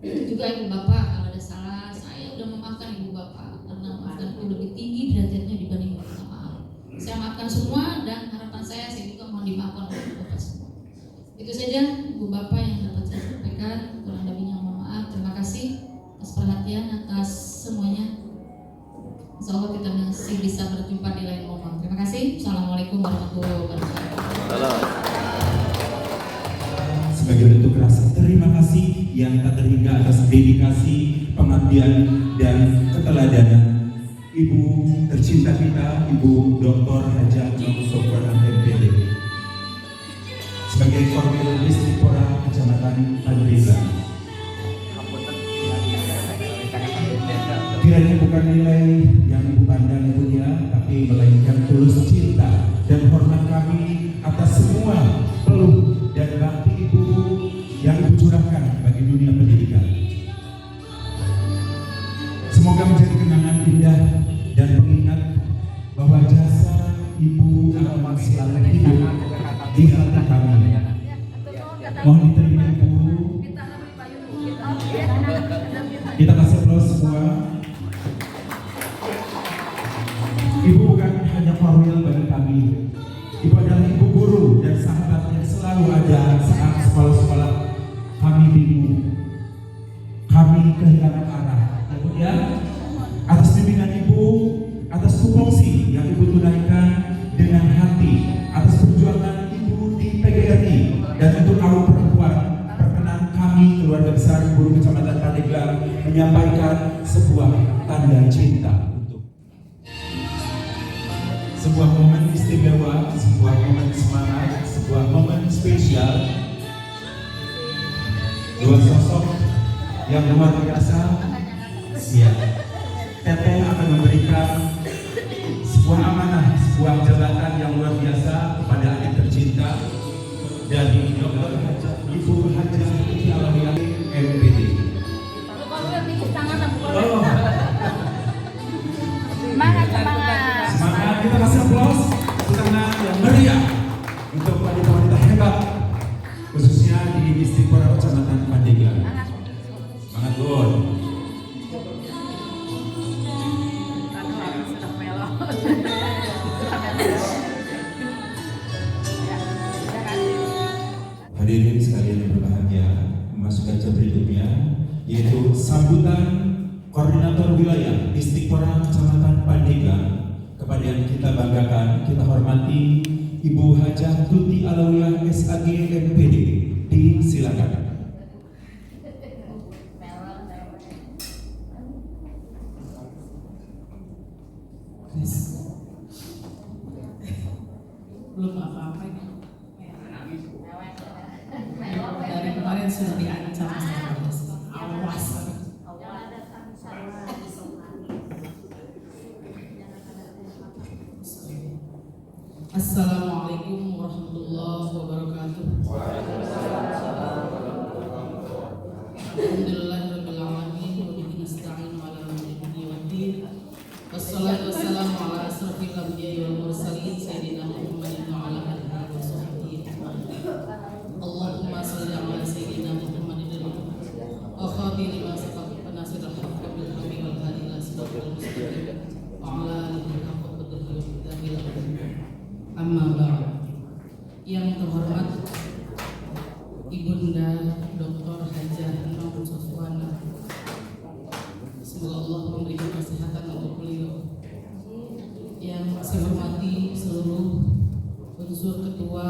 Itu juga Ibu Bapak, kalau ada salah, saya udah memaafkan Ibu Bapak karena maafkanku lebih tinggi derajatnya dibanding minta maaf. Saya maafkan semua dan harapan saya juga mohon dimaafkan oleh Ibu Bapak semua. Itu saja Ibu Bapak yang dapat saya sampaikan, kurang lebihnya mohon maaf. Terima kasih atas perhatian, atas semuanya. Insya Allah kita masih bisa berjumpa di lain momen. Terima kasih. Assalamualaikum warahmatullahi wabarakatuh. Sebagai bentuk rasa terima kasih yang tak terhingga atas dedikasi, pengabdian, dan keteladanan Ibu tercinta kita, Ibu Dr. Hajah Nur Sofwan MPD sebagai Korwil Distrik Pora Kecamatan Pandeglang. Kiranya bukan nilai yang Ibu pandang Ibu ya, tapi melainkan tulus cinta dan hormat kami atas semua peluh dan bakti Ibu yang Ibu curahkan bagi dunia pendidikan. Semoga menjadi kenangan indah dan pengingat bahwa jasa Ibu akan selalu hidup di hati kami. Mohon diterima Ibu. Kita kasih aplaus semua. Ibu bukan hanya korwil bagi kami. Ibu adalah ibu guru dan sahabat yang selalu ada saat sekolah-sekolah kami bingung, kami kehilangan arah. Kemudian atas bimbingan Ibu, atas tupoksi yang Ibu tunaikan dengan hati, atas perjuangan Ibu di PGRI dan untuk kaum perempuan, perkenan kami keluarga besar Guru Kecamatan Pandeglang menyampaikan sebuah tanda cinta. Sebuah momen istimewa, sebuah momen semangat, sebuah momen spesial. Dua sosok yang luar biasa. Siap. Teteh akan memberikan sebuah amanah, sebuah jabatan yang luar biasa kepada adik tercinta dari Dr. Ibu Hajah Tuti Alawiyah MPD. Semangat, kita kasih aplaus tangan yang meriah untuk wanita-wanita hebat khususnya di Distrik Pora Kecamatan Pandeglang. Semangat Lord. Hadirin sekalian yang berbahagia, memasuki jam berikutnya yaitu sambutan Koordinator Wilayah Distrik Pora Kecamatan Pandeglang. Kepada yang kita banggakan, kita hormati Ibu Hajah Tuti Alawiyah SAG MPD. Disilakan. Belum apa-apa ini. Dari kemarin sudah diancam awas. Assalamualaikum warahmatullahi wabarakatuh. Alhamdulillahirabbil alamin wa bihi nasta'in ala umuri waddin. Wassalatu wassalamu ala asrofil anbiya'i wal mursalin sayyidina Muhammadin wa ala alihi wa sahbihi ajma'in. Allahumma shalli ala sayyidina Muhammadin wa khatimi lima sabaq wa nasiril haqqi bil haqqi wal hadi ila siratal mustaqim wa ala alihi haqqa qadrihi wa miqdarihi. Amma ba'd. Yang terhormat Ibunda Dr. Hajah Nur Sofwan, semoga Allah memberikan kesehatan untuk beliau. Yang saya hormati seluruh unsur Ketua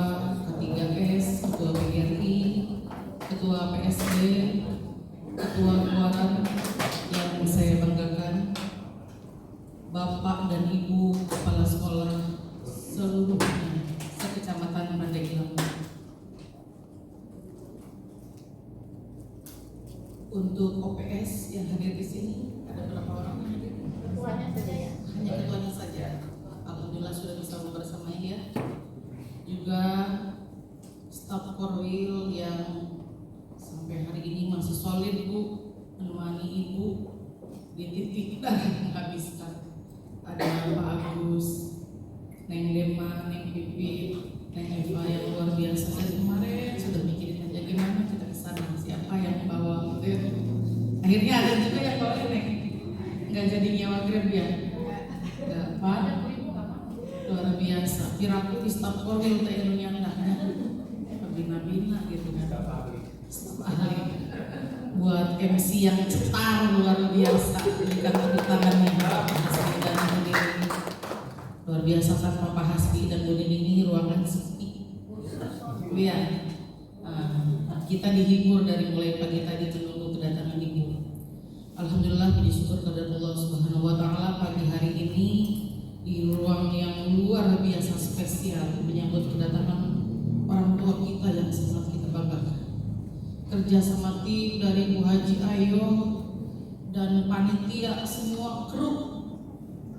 K3S, Ketua PGRI, Ketua PSD, Ketua Keluaran yang saya banggakan, Bapak dan Ibu Kepala Sekolah seluruhnya sekecamatan Pandeglang. Untuk OPS yang hadir di sini ada berapa orang yang hadir? Ketuanya saja ya. Hanya ketuanya saja. Alhamdulillah sudah bisa membersamai ya. Juga staf Korwil yang sampai hari ini masih solid Bu, menemani Ibu di titik dan menghabiskan. Ada Pak Agus, Neng Dema, Neng Pipi, Neng Eva yang luar biasa. Saya kemarin sudah mikirin aja gimana kita kesana, siapa yang bawa gitu ya. Akhirnya ada juga yang bawa Neng, nggak jadi nyawa Grab ya. Pak, luar biasa. Piraku di staf Korwil teh dunia enaknya bina-bina gitu kan. Staf ahli buat MC yang cetar luar biasa. Berikan tepuk tangannya Pak Hasbi dan Bu Nining. Luar biasa tanpa Pak Hasbi dan Bu Nining ini ruangan sepi. Iya. Kita dihibur dari mulai pagi tadi menunggu kedatangan Ibu. Alhamdulillah puji syukur kepada Allah Subhanahu wa taala pagi hari ini di ruang yang luar biasa spesial menyambut kedatangan orang tua kita yang sangat kita banggakan. Kerja sama tim dari Bu Haji Ayo dan panitia semua kru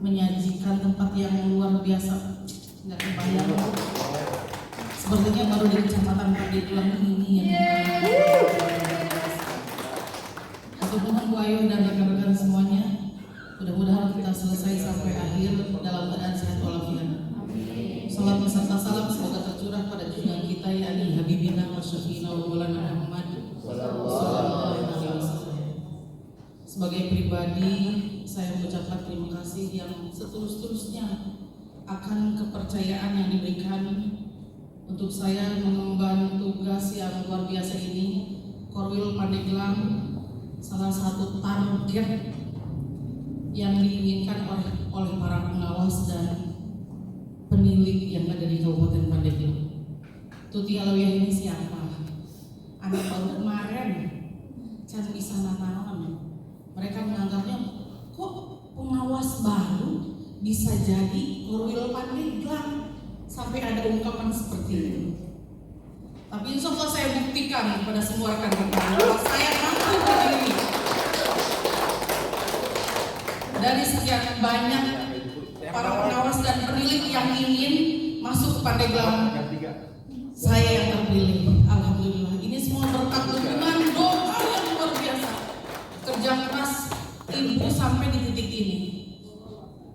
menyajikan tempat yang luar biasa. Nggak kebayang. Sepertinya baru di Kecamatan Pandeglang ini yang mudah-mudahan Bu Ayu dan rekan-rekan semuanya, mudah-mudahan kita selesai sampai akhir dalam keadaan sehat walafiat. Salam beserta salam semoga tercurah pada junjungan kita yakni Habibina wa Syafiina wa Maulana Muhammad sallallahu alaihi wasallam. Sebagai pribadi, saya mengucapkan terima kasih yang setulus-tulusnya akan kepercayaan yang diberikan untuk saya mengemban tugas yang luar biasa ini. Korwil Pandeglang salah satu target yang diinginkan oleh para pengawas dan penilik yang ada di Kabupaten Pandeglang. Tuti Alawiyah ini siapa? Anak baru kemarin, can bisa nanaon. Mereka menganggapnya kok pengawas baru bisa jadi Korwil Pandeglang, sampai ada ungkapan seperti itu. Tapi insya Allah saya buktikan kepada semua rekan-rekan bahwa saya mampu berdiri. Dari sekian banyak para pengawas dan penilik yang ingin masuk ke Pandeglang, saya yang terpilih. Alhamdulillah. Ini semua berkat dukungan doa yang luar biasa, kerja keras Ibu sampai di titik ini.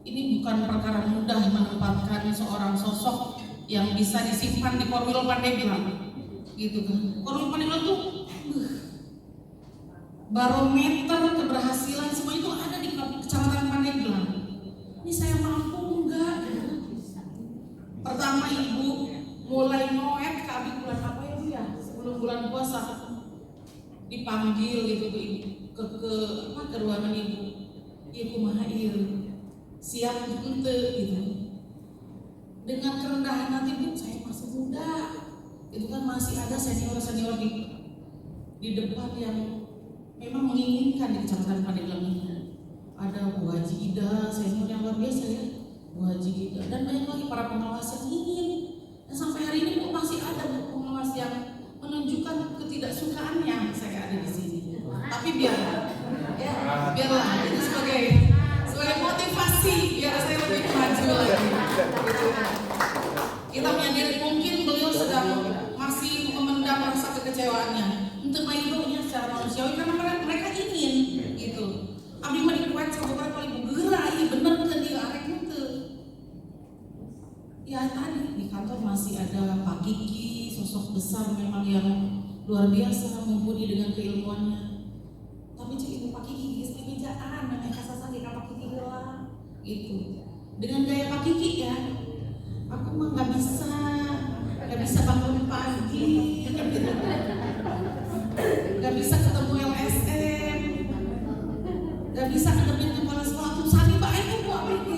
Ini bukan perkara mudah menempatkan seorang sosok yang bisa disimpan di Korwil Pandeglang. Gitu kan. Korwil Pandeglang tuh barometer keberhasilan semua itu ada di Kecamatan Pandeglang. Ini saya mampu enggak? Pertama Ibu mulai ngoet ke abis bulan apa ya Bu ya? Sebelum bulan puasa dipanggil gitu ke ruangan Ibu. Ibu kumaha ieu? Siap ente gitu. Dengan kerendahan hati Bu, saya masih muda. Itu kan masih ada senior-senior di depan yang memang menginginkan di Kecamatan Pandeglang ini. Ada Bu Haji Ida, senior yang luar biasa ya, Bu Haji Ida, dan banyak lagi para pengawas yang ingin. Dan sampai hari ini Bu masih ada pengawas yang menunjukkan ketidaksukaannya saya ada di sini. Tapi biarlah itu sebagai motivasi biar saya lebih maju lagi. Kita menyadari mungkin beliau sedang masih memendam rasa kekecewaannya. Untuk mainnya secara manusiawi karena mereka ingin gitu. Abdi mah dikuat sampai paling geura, iya bener kan dia arek itu. Ya tadi di kantor masih ada Pak Kiki, sosok besar memang yang luar biasa mumpuni dengan keilmuannya. Tapi cek Ibu Pak Kiki geus pemijaan yang kasasan di Pak Kiki heula gitu. Dengan gaya Pak Kiki ya. Aku mah nggak bisa bangun pagi, nggak bisa ketemu LSM, nggak bisa ketemu kepala sekolah tuh sani baik Bu APG.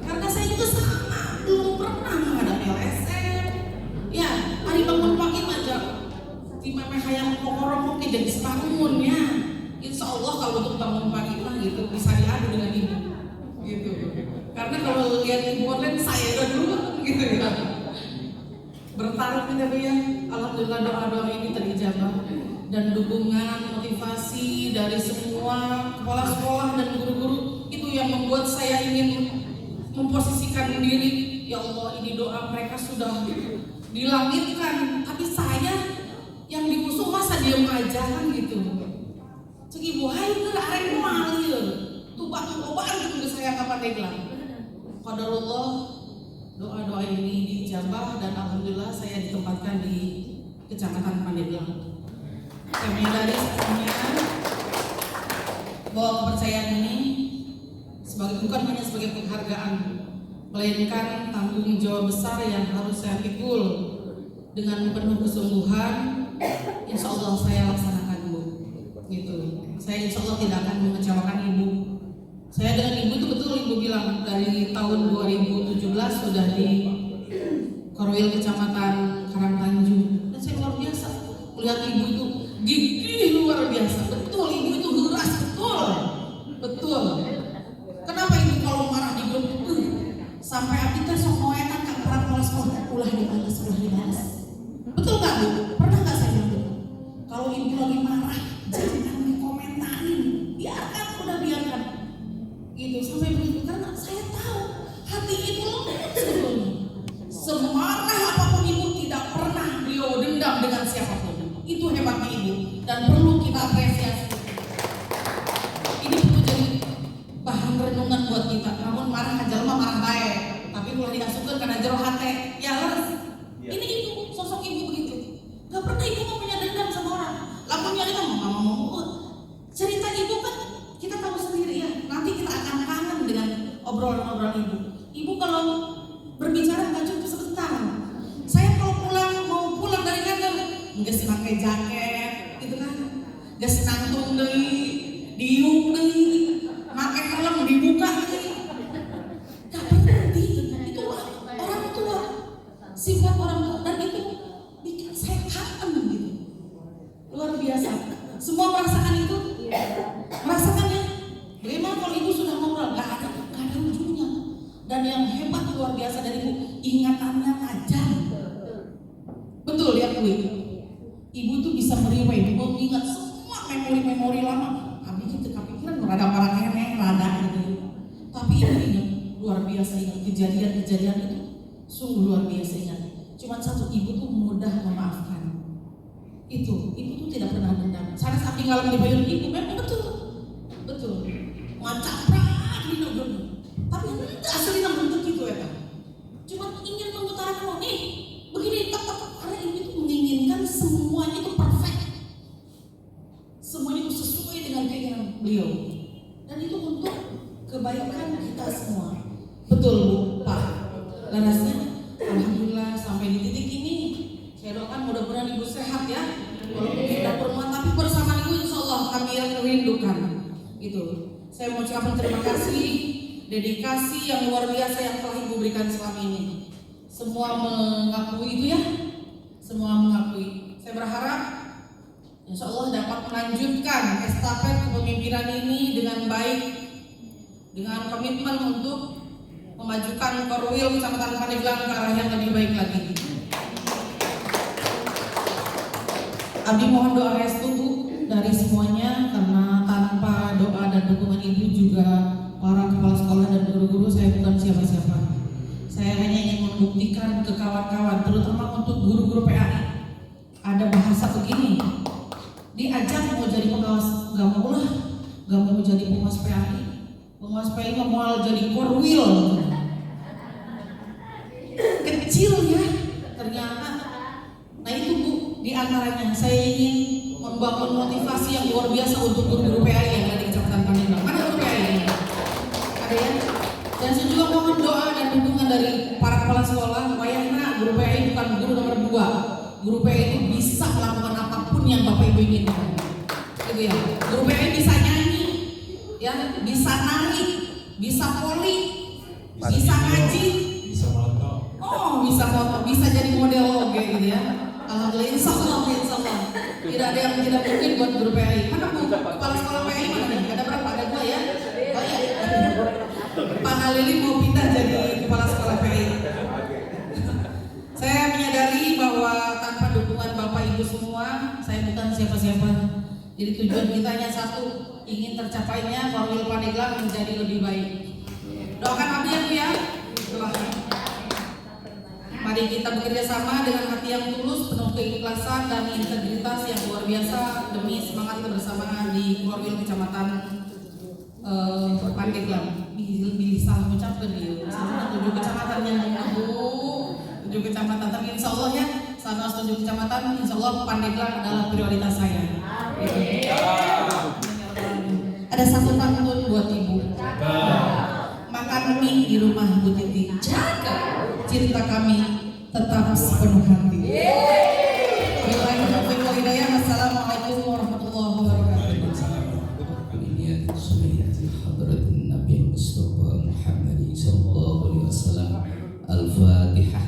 Karena saya juga sama, belum pernah menghadapi LSM. Ya, hari bangun pagi aja, di memeh hayang pokorong mungkin jadi sebangun ya. Insya Allah kalau untuk bangun pagi mah gitu bisa diadu dengan Ibu, gitu. Karena kalau lihat Ibu online saya udah dulu gitu ya. Bertaruh kita ya, alhamdulillah doa-doa ini terijabah. dan dukungan motivasi dari semua kepala sekolah dan guru-guru itu yang membuat saya ingin memposisikan diri. Ya Allah, ini doa mereka sudah dilangitkan, tapi saya yang diusung masa diam aja kan gitu. Cek ibu, hai ke arek malih tuh batu-batu gitu saya kapan deglang. Qadarullah, doa-doa ini dijabah dan alhamdulillah saya ditempatkan di Kecamatan Pandeglang. Saya menyadari sebenarnya bahwa kepercayaan ini bukan hanya sebagai penghargaan, melainkan tanggung jawab besar yang harus saya pikul dengan penuh kesungguhan. Insya Allah saya laksanakan, Bu. Gitu. Saya insya Allah tidak akan mengecewakan Ibu. Saya dengan Ibu itu betul Ibu bilang dari tahun 2017 sudah di Korwil Kecamatan Karangtanjung. Dan saya luar biasa melihat Ibu itu gigih luar biasa. Betul, Ibu itu keras, betul. Kenapa Ibu kalau marah di grup sampai abdi teh sok ngoetan ka para kepala sekolah ulah dibales. Betul nggak Bu? Pernah nggak saya bilang? Kalau Ibu lagi marah jangan dikomentarin, biarkan. Gitu sampai begitu karena saya tahu hati itu lembut sebelumnya. Semarah apapun Ibu tidak pernah beliau dendam dengan siapapun. Itu hebatnya Ibu dan perlu kita apresiasi. Ini perlu jadi bahan renungan buat kita. Namun marah aja mah marah baik, tapi mulai dikasupkan karena jero hati. Ya harus. Ini Ibu, sosok Ibu begitu. Gak pernah Ibu mau punya dendam sama orang. Lakunya itu mau. Cerita Ibu kan kita tahu sendiri ya. Nanti kita akan kangen dengan obrolan-obrolan Ibu. Ibu kalau berbicara nggak cukup sebentar. Saya kalau mau pulang dari kantor, nggak sih pakai jaket, gitu kan? Nggak senangtung deh, diung deh, pakai helm dibuka deh. Gak berhenti. Itu orang tua, sifat orang tua dan itu bikin saya kangen gitu. Luar biasa. Semua merasakan itu, merasakannya. Bagaimana kalau Ibu sudah ngobrol, gak ada ujungnya. Dan yang hebat luar biasa dari Ibu, ingatannya tajam. Betul ya Bu. Ibu tuh bisa meriwayat, mengingat semua memori-memori lama. Kami kita kepikiran rada kene, rada gitu. Tapi Ibu ingat, luar biasa ingat kejadian-kejadian itu, sungguh luar biasa ingat. Cuma satu, Ibu tuh mudah memaafkan. Ibu tuh tidak pernah dendam. Sanes abdi ngalam di payun Ibu memang betul. Macaprak di nogon. Tapi enggak aslinya bentuk itu ya Pak. Cuma ingin mengutarakan nih, begini tetap karena Ibu itu menginginkan semuanya itu perfect. Semuanya itu sesuai dengan keinginan beliau. Dan itu untuk kebaikan kita semua. Betul Bu, Pak. Larasnya alhamdulillah sampai di titik ini saya doakan mudah-mudahan Ibu sehat ya. Walaupun kita perempuan tapi bersama Ibu insya Allah kami yang merindukan. Gitu. Saya mau ucapkan terima kasih, dedikasi yang luar biasa yang telah Ibu berikan selama ini. Semua mengakui itu ya. Semua mengakui. Saya berharap insya Allah dapat melanjutkan estafet kepemimpinan ini dengan baik, dengan komitmen untuk memajukan Korwil Kecamatan Pandeglang ke arah yang lebih baik lagi. Abdi mohon doa restu Bu dari semuanya karena tanpa doa dan dukungan Ibu juga para kepala sekolah dan guru-guru saya bukan siapa-siapa. Saya hanya ingin membuktikan ke kawan-kawan terutama untuk guru-guru PAI. Ada bahasa begini, diajak mau jadi pengawas gak mau jadi pengawas PAI. Pengawas PAI mau jadi Korwil. Kecil ya ternyata. Nah itu Bu, di antaranya saya ingin membangun motivasi yang luar biasa untuk guru-guru PAI yang ada di Kecamatan Pandeglang. Mana guru PAI? Ada ya? Dan saya juga mohon doa dan dukungan dari para kepala sekolah. Wayahna guru PAI bukan guru nomor 2. Guru PAI itu bisa melakukan apapun yang Bapak Ibu inginkan. Gitu ya. Guru PAI bisa nyanyi, ya, bisa nari, bisa poli, bisa ngaji, bisa moto. Oh, bisa foto, bisa jadi model oke gitu ya. Alhamdulillah, insya Allah. Tidak ada yang tidak mungkin buat guru PAI. Mana Bu? Kepala sekolah PAI mana nih? Ada berapa? Ada 2 ya? Oh ya. Pak Halili mau pindah jadi kepala sekolah PAI. Saya menyadari bahwa tanpa dukungan Bapak Ibu semua, saya bukan siapa-siapa. Jadi tujuan kita hanya satu, ingin tercapainya Korwil Pandeglang menjadi lebih baik. Doakan abdi ya Bu ya. Doakan. Mari kita bekerja sama dengan hati yang tulus, penuh keikhlasan dan integritas yang luar biasa demi semangat kebersamaan di Korwil Kecamatan Pandeglang. Bisa mengucapkan di 7 kecamatan yang Bu, 7 kecamatan. Tapi insya Allah ya, sama 7 kecamatan, insya Allah Pandeglang adalah prioritas saya. Ada satu pantun buat Ibu. Makan mie di rumah Bu Titi. Jaga cinta kami tetap sepenuh hati. Assalamualaikum warahmatullahi wabarakatuh. Al-Fatihah.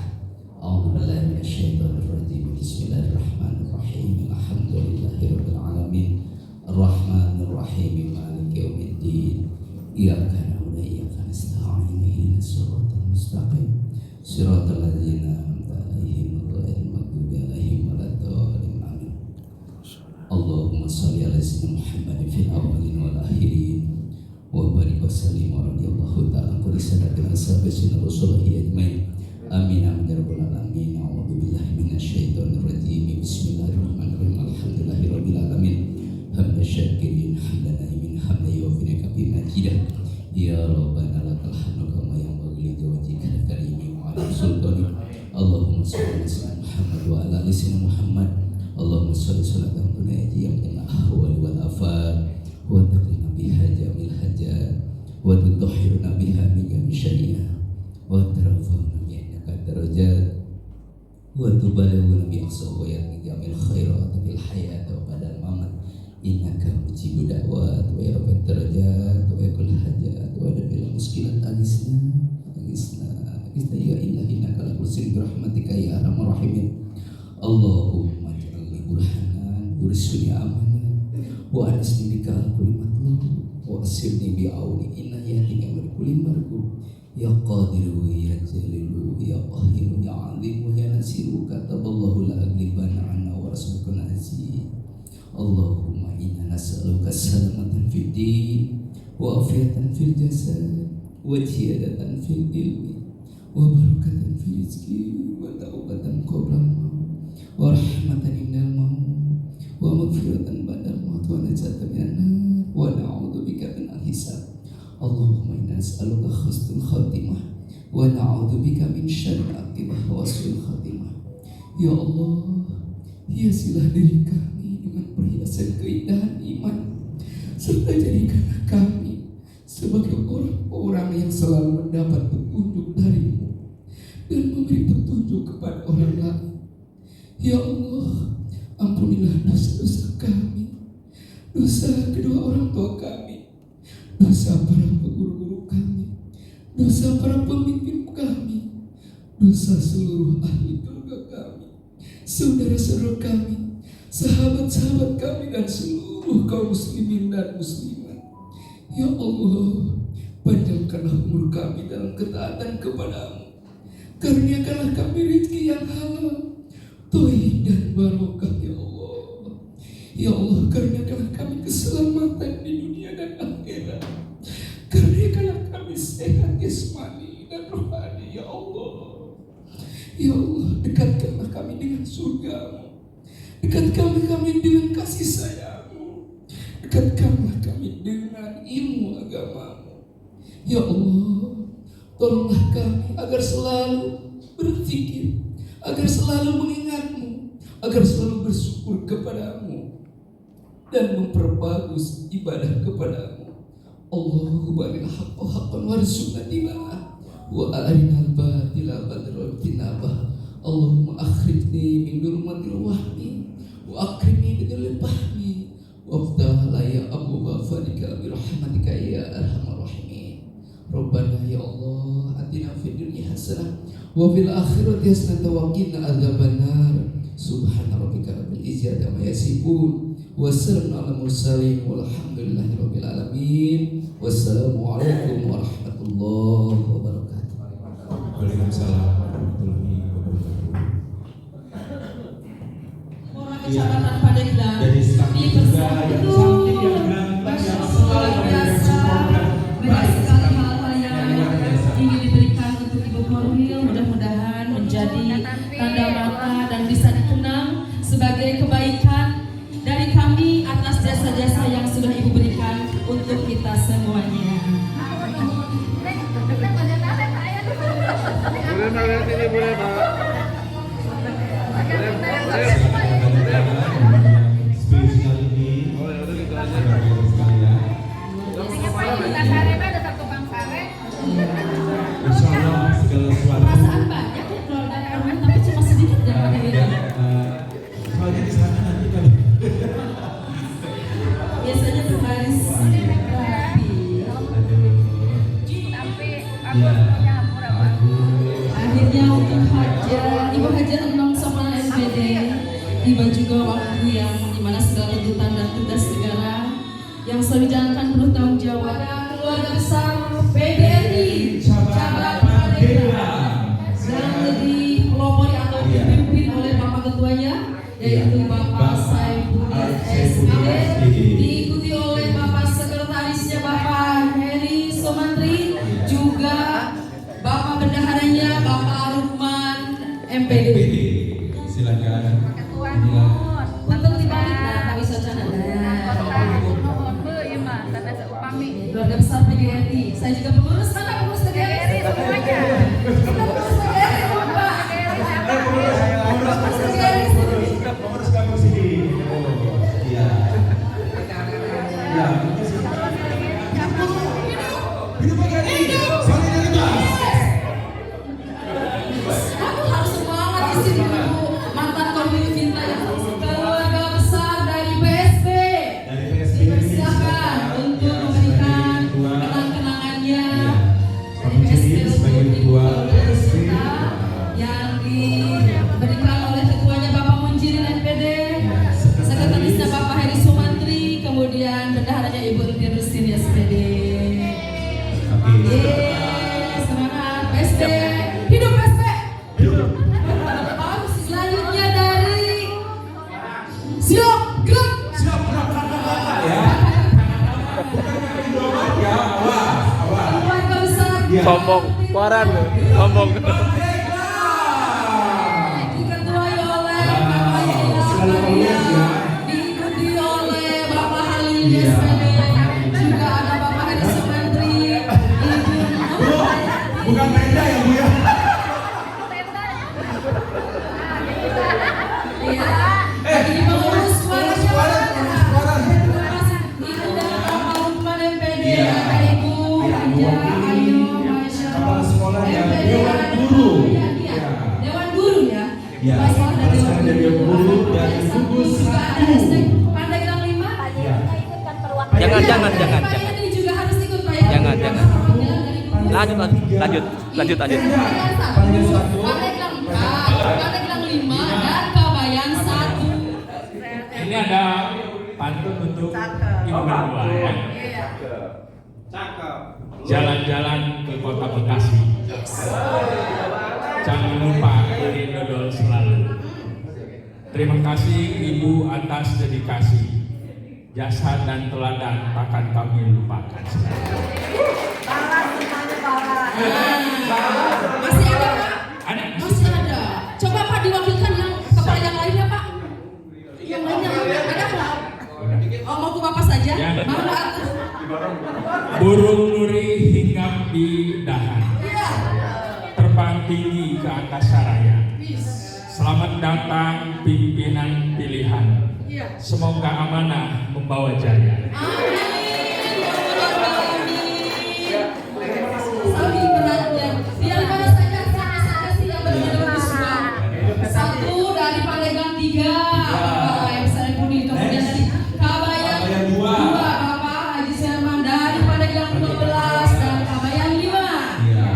A'udzu billahi minasyaitonir rajim. Bismillahirrahmanirrahim. Alhamdulillahirabbil alamin. Arrahmanir rahim. Maliki yaumiddin. Iyyaka na'budu wa iyyaka nasta'in. Ihdinas siratal mustaqim. Siratal ladzina an'amta 'alaihim ghairil maghdubi 'alaihim waladdallin. Amin. Allahumma shalli 'ala sayyidina Muhammadin fil awwalin wal akhirin. Wa barik wa sallim wa radiyallahu ta'ala kulli sadatin ashabi Rasulullah ajmain. Amin amin ya rabbal alamin. A'udzu billahi minasyaitonir rajim. Bismillahirrahmanirrahim. Alhamdulillahirabbil alamin. Hamdan syakirin hamdan naimin hamdan yuwaffiqu bima jidah. Ya rabbana lakal hamdu kama yanbaghi li wajhikal karim wa ala sultani. Allahumma shalli ala sayyidina Muhammad wa ala ali sayyidina Muhammad. Allahumma shalli salatan tunaji min ahwali wal afat wa taqina biha jamil hajat wa tudahhiruna biha min jami syariah wa tarfa'una biha darajat wa tubalighuna bi aqsawiyat min jamil khairat fil hayat wa badal mamat innaka mujibud da'wat wa ya rabbal darajat wa yakul hajat wa dabil muskilat agisna ya ilahi innaka la tusil rahmatika ya arhamar rahimin. Allahumma ij'alni burhanan yursuni amanan wa anisni bika kulli matlub wa asirni bi auni inna yahdika min kulli marghub ya qadiru ya jalilu ya qahiru ya alim ya nasiru kataballahu la aglibanna anna wa rasulukun aziz. Allahumma inna nas'aluka salamatan fid din wa afiyatan fil jasad wa ziyadatan fil ilmi wa barakatan fil rizqi wa taubatan qabla al-maut wa rahmatan indal maut wa maghfiratan ba'dal maut wa najatan minan nar wa na'udzu bika minal hisab. Allahumma inna nas'aluka husnul khatimah wa na'udzu bika min syarril aqibah wa su'il khatimah. Ya Allah, hiasilah diri kami dengan perhiasan keindahan iman, serta jadikanlah kami sebagai orang-orang yang selalu mendapat petunjuk darimu dan memberi petunjuk kepada orang lain. Ya Allah, ampunilah dosa-dosa kami, dosa kedua orang tua kami, dosa para guru-guru kami, dosa para pemimpin kami, dosa seluruh ahli keluarga kami, saudara-saudara kami, sahabat-sahabat kami dan seluruh kaum muslimin dan muslimat. Ya Allah, panjangkanlah umur kami dalam ketaatan kepadamu. Karuniakanlah kami rezeki yang halal, thayyib dan barokah ya Allah. Ya Allah, karuniakanlah kami keselamatan di dunia dan akhirat. Karuniakanlah kami sehat jasmani dan rohani ya Allah. Ya Allah, dekatkanlah kami dengan surga-Mu. Dekatkanlah kami dengan kasih sayang-Mu. Dekatkanlah kami dengan ilmu agama-Mu. Ya Allah, tolonglah kami agar selalu berzikir, agar selalu mengingat-Mu, agar selalu bersyukur kepada-Mu dan memperbagus ibadah kepada-Mu. Allahumma barik haqqan haqqan warzuqna tiba'ah wa arinal batila badral tinabah. Allahumma akhrijni min dhulumatil wahmi wa akrimni bidhil fahmi waftah laya abwaaba fadlika bi rahmatika ya arhamar rahimin. Rabbana ya Allah, atina fid dunya hasanah wa fil akhirati hasanah wa qina adzabannar. Subhana rabbika rabbil izzati amma yasifun wa salamun alal mursalin walhamdulillahi rabbil alamin. Wassalamualaikum warahmatullahi wabarakatuh. Waalaikumsalam warahmatullahi wabarakatuh. Kecamatan Pandeglang. Dari staf juga yang cantik, yang ganteng, yang selalu memberikan support dan baik sekali. Hal-hal yang ingin diberikan untuk Ibu Korwil mudah-mudahan menjadi tanda mata dan bisa dikenang sebagai kebaikan dari kami atas jasa-jasa yang sudah Ibu berikan untuk kita semuanya. Spesial ini saudara-saudara sekalian. Insya Allah segala sesuatu. Perasaan banyak ya keluarga Korwil tapi cuma sedikit ya Pak Dewi. Soalnya di sana nanti kan Biasanya berbaris rapi. ya Akhirnya untuk Hajar, Ibu Hajar Enong Sopran SPD, tiba juga waktu yang dimana segala tuntutan dan tugas negara yang selalu dijalankan penuh tanggung jawab keluarga besar PBRI cabang Pandeglang dan dipelopori atau dipimpin oleh Bapak Ketuanya yaitu Bapak Saifuddin SPD, diikuti oleh Bapak Sekretarisnya Bapak Heri Somantri, juga Bapak Bendaharanya Bapak Rukman MPD. Silakan. Inilah Untuk dibalik tak bisa cana. Keluarga besar PGRI. Saya juga pengurus. Mana pengurus PGRI? Kita pengurus PGRI, Pak. Pengurus PGRI sini. pengurus kamu sini. Iya. Ya. Hidup PGRI. Solidaritas. Aku harus semangat di sini dulu. Mantan Korwil Cinta ya. Keluarga besar dari PSB. Dari PSB. Dipersilakan untuk memberikan kenang-kenangannya. Kamu jadi sebagai ketua PSB. Yang diberikan oleh ketuanya Bapak Munjirin NPD, sekretarisnya Bapak Heri Sumantri, kemudian bendaharanya Ibu Rutin Rustin SPD. Oke. Yeay, semangat PSB, hidup PSB. Bagus. Selanjutnya dari Siap Gerak. Siap gerak ya. Ya, awas, awas. Keluarga besar Ya. Sombong, koran, sombong. diketuai oleh Bapak Yaya, diikuti oleh Bapak Halim Iya. SPD, juga ada Bapak Heri Sumantri, Ibu Bukan tenda ya, Bu ya. Iya, lagi pengurus keluarga Koran. Terima kasih. Ibu dan Bapak Rukman MPD, Iya. ada Ibu Haja Ayu Masya Kepala sekolah ya, MPD, Dewan ada- Guru. Iya, iya. Iya. Dewan Guru ya. Ya, Kepala sekolah kepala sekolah dari Dewan Guru dan gugus juga ada 1. SD Pandeglang 5. Ya. Jangan. Pak Yadi juga harus ikut Pak ya. Jangan. Lanjut. Lanjut. Pandeglang 1. Pandeglang 4, Pandeglang 5 dan Kabayan 1. Ini ada pantun untuk ibu berdua ya. Jalan-jalan ke kota Bekasi. Jangan lupa beli dodol selalu. Terima kasih Ibu atas dedikasi. Jasa dan teladan takkan kami lupakan. Masih ada Pak? Ada? Masih ada. Coba Pak diwakilkan yang kepala yang lainnya Pak. Yang lainnya ada Pak? Oh mau ke Bapak saja? Ya. Mau Pak? Burung nuri hinggap di dahan, Iya. terbang tinggi ke angkasa raya. Selamat datang pimpinan pilihan. Iya. Semoga amanah membawa jaya. Saking beratnya. Biar mana saja sih yang berjuang. Satu dari Pandeglang 3, Bapak M. Saifuddin. Kemudian dari Kabayan 2, Bapak Haji Serman. Dari Pandeglang 12 dan Kabayan 5. Iya.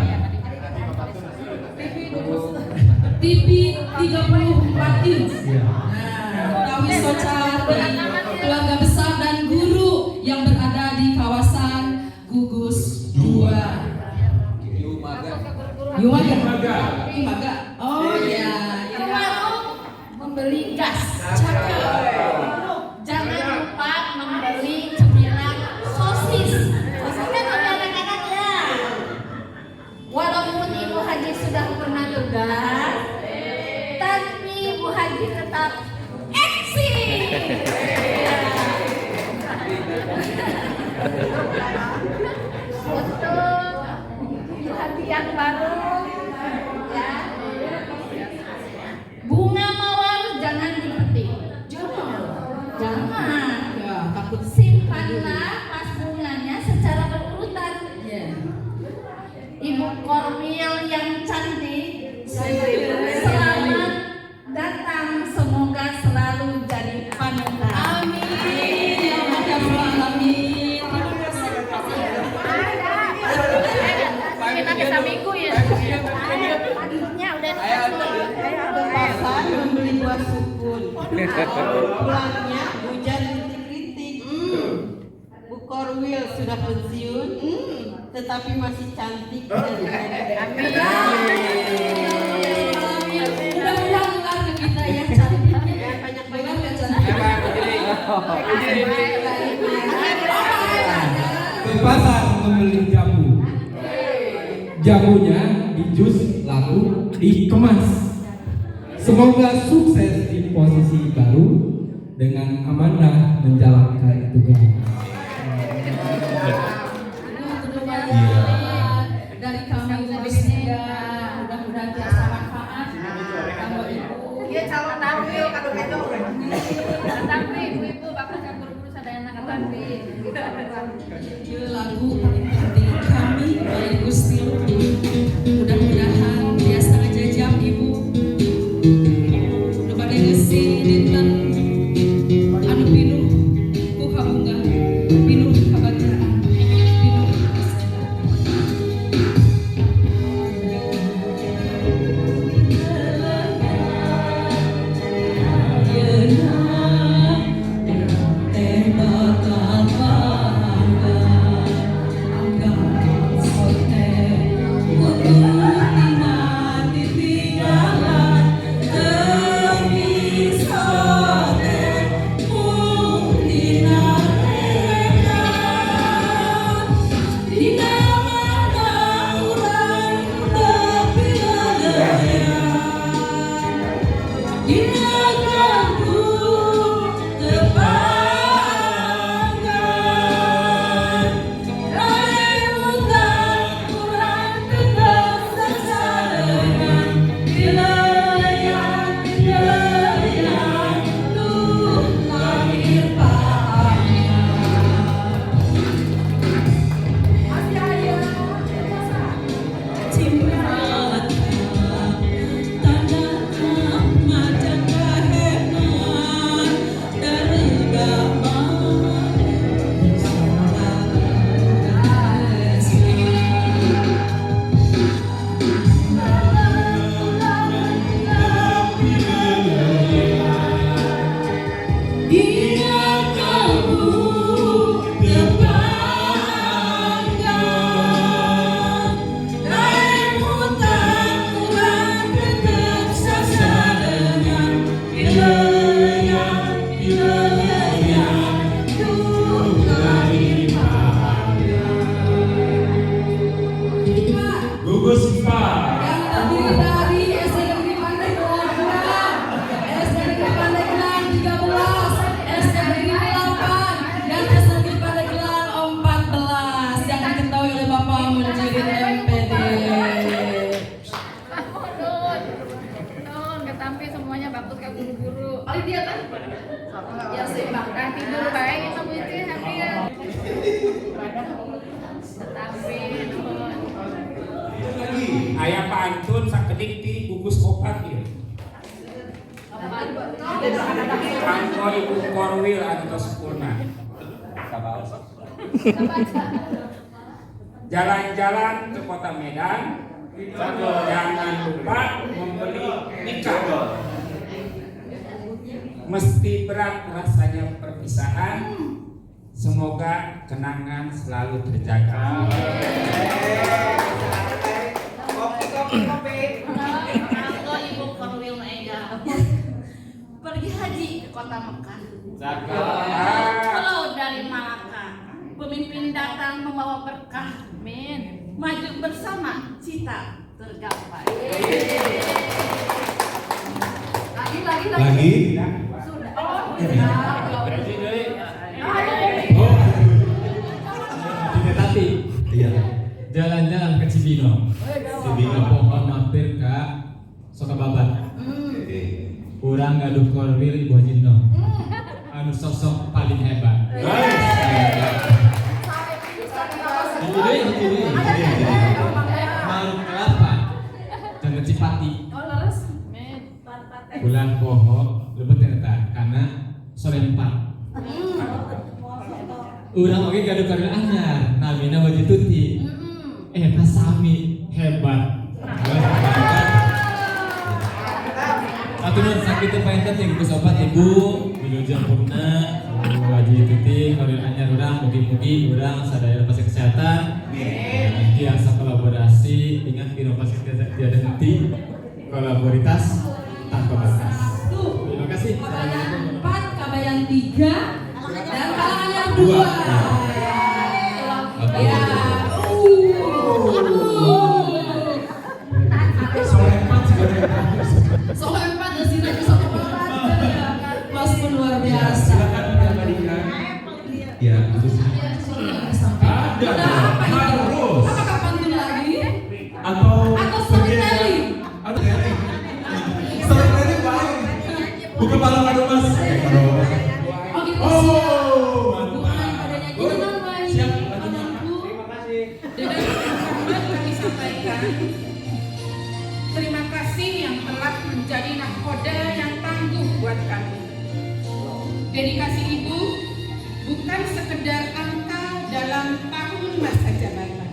TV 34 inch. Iya. Kami Socawati, keluarga besar dan guru yang berada di kawasan Gugus 2. Yumaga. Oh iya. Membeli gas. Cakep. Pulangnya hujan rintik-rintik. Bu Korwil sudah pensiun, tetapi masih cantik dan Amin. Mudah-mudahan keluarga kita ya cantiknya banyak-banyak ya cantiknya. Ke pasar membeli jamu. Jamunya di jus lalu dikemas. Semoga sukses di posisi baru dengan amanah menjalankan tugas. Dari kami Wesda, mudah-mudahan biasa manfaat. Kalau ibu, Dia calon tampil kalau gitu. Tapi ibu-ibu bakal kan guru-guru sadayana tapi. lagu paling penting kami oleh Gusti Luhur. Mudah-mudahan biasa aja jam ibu. Udah pada ngisi dinten anu pinuh ku kabungan, pinuh kebahagiaan, pinuh Gugus Sipa. yang terdiri dari SDNG Pandeglang 6, SDNG Pandeglang 13, SDNG 8, dan SDNG Pandeglang 14 yang diketahui oleh Bapak Munjirin MPD. Nun, ketampi semuanya bagus ke guru-guru. Oh dia kan? Ya sih, bahkan tidur baik itu mungkin hampir. Ketampi, nun. Ayah pantun sakedik di gugus kopat ya. Kanggo Ibu Korwil atau sempurna. Jalan-jalan ke kota Medan, jangan lupa membeli nikah. Mesti berat rasanya perpisahan, semoga kenangan selalu terjaga. Kanggo Ibu Korwil Ega. Pergi haji ke kota Mekah. Pulau dari Malaka. Pemimpin datang membawa berkah. Amin. Maju bersama cita tergapai. Lagi? Sudah. Oh, Tapi Iya. jalan-jalan ke Cibinong. Cibinong. Pohon mampir ke Sokababat. Kurang gaduh Korwil Ibu Hajindo. Anu sosok paling hebat. Ini. Marung kelapa. Jangan Cipati. Bulan poho lebet ternyata karena sore 4. Urang oge gaduh Korwil anyar, namina Wajib Tuti. Pas sami hebat. Atur sakit itu pengen keting ku sobat ibu wilujeng purna wajib titik kalau anyar urang mugi-mugi urang sadaya pasien kesehatan biasa kolaborasi ingat inovasi tiada henti kolaboritas tanpa batas. Terima kasih. Kabayan 4, kabayan 3, dan kalangan yang 2. Ya. Soal 4 di sini bisa kelas pun luar biasa. Silakan dikabarikan. Ya, itu sih. Ada harus. Apakah pantun lagi? Atau storytelling? Atau storytelling baik. Bukan malam ada mas. Oh gitu. Oh, Siap. Kami sampaikan terima kasih yang telah menjadi nahkoda yang tangguh buat kami. Dedikasi ibu bukan sekedar angka dalam tahun masa jabatan,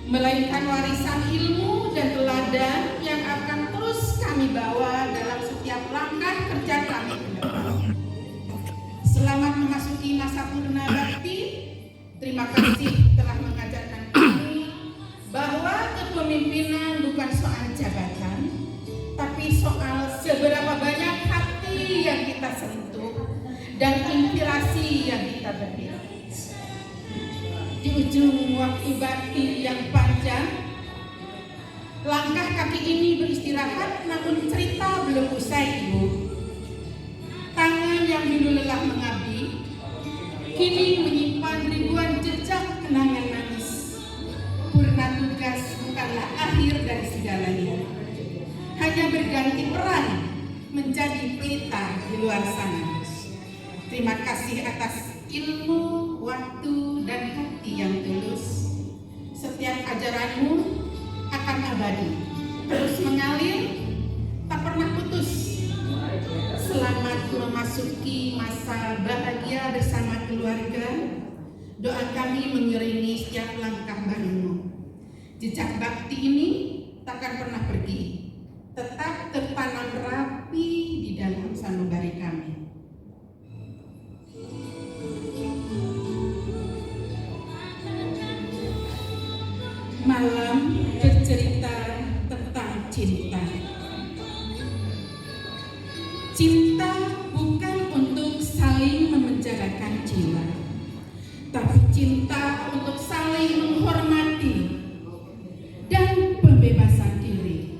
melainkan warisan ilmu dan teladan yang akan terus kami bawa dalam setiap langkah kerja kami ke depan. Selamat memasuki masa purna bakti. Terima kasih telah mengajarkan kami bahwa kepemimpinan bukan soal jabatan, tapi soal seberapa banyak hati yang kita sentuh dan inspirasi yang kita beri. Di ujung waktu bakti yang panjang, langkah kaki ini beristirahat, namun cerita belum usai, Ibu. Tangan yang dulu lelah mengabdi, kini menyimpan ribuan jejak kenangan manis. Purna tugas bukanlah akhir dari segalanya, hanya berganti peran menjadi pelita di luar sana. Terima kasih atas ilmu, waktu, dan hati yang tulus. Setiap ajaranmu akan abadi, terus mengalir, tak pernah putus. Selamat memasuki masa bahagia bersama keluarga. Doa kami mengiringi setiap langkah barumu. Jejak bakti ini takkan pernah pergi, tetap tertanam rapi di dalam sanubari kami. Malam bercerita tentang cinta. Cinta bukan untuk saling memenjarakan jiwa, tapi cinta untuk saling menghormati dan pembebasan diri,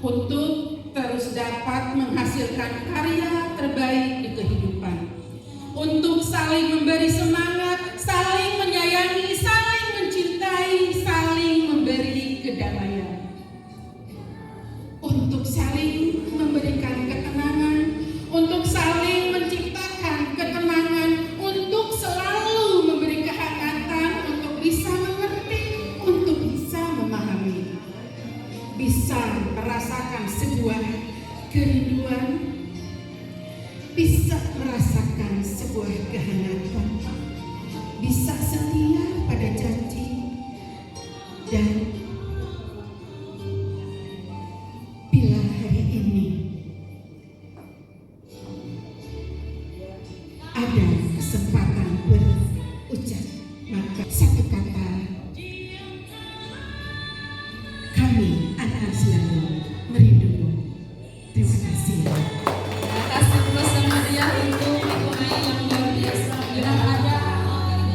untuk terus dapat menghasilkan karya terbaik di kehidupan, untuk saling memberi semangat, saling menyayangi, saling mencintai, saling memberi kedamaian, untuk saling memberikan ketenangan, untuk saling menciptakan ketenangan, untuk selalu memberi kehangatan, untuk bisa mengerti, untuk bisa memahami, bisa merasakan sebuah kerinduan, bisa merasakan sebuah kehangatan, bisa setia pada janji, dan bila hari ini ada kesempatan berucap, maka satu kata, kami akan selalu merindumu. Terima kasih. Terima kasih terus kemudian untuk Ibu Ai yang luar biasa. Dan ada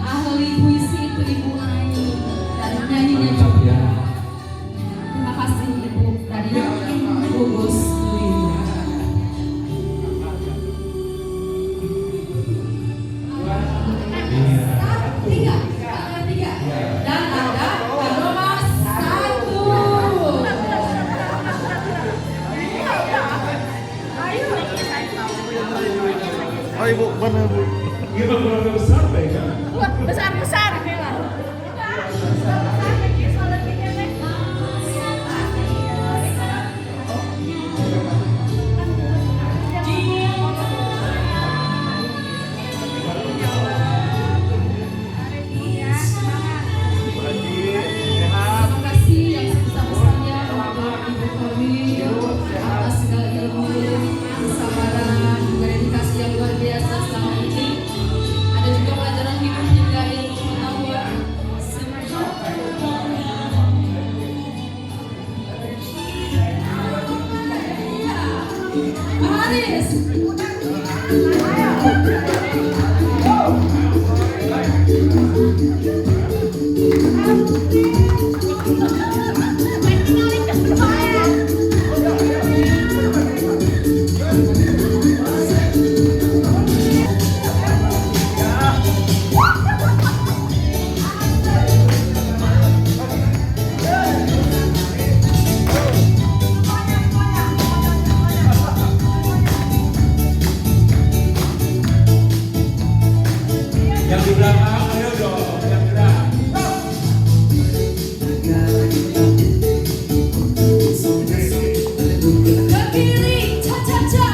ahli puisi itu Ibu Ai dan nyanyinya juga. Terima kasih Ibu dari gugus Lima. Tiga. Dan ada nomor 1. Oh ibu, mana bu? Kita keluarga besar baik kan? Besar-besar memang. Terima kasih yang sebesar-besarnya untuk Ibu Korwil atas segala ilmu Yang di belakang, ayo dong, yang gerak. Ke kiri, cha-cha-cha.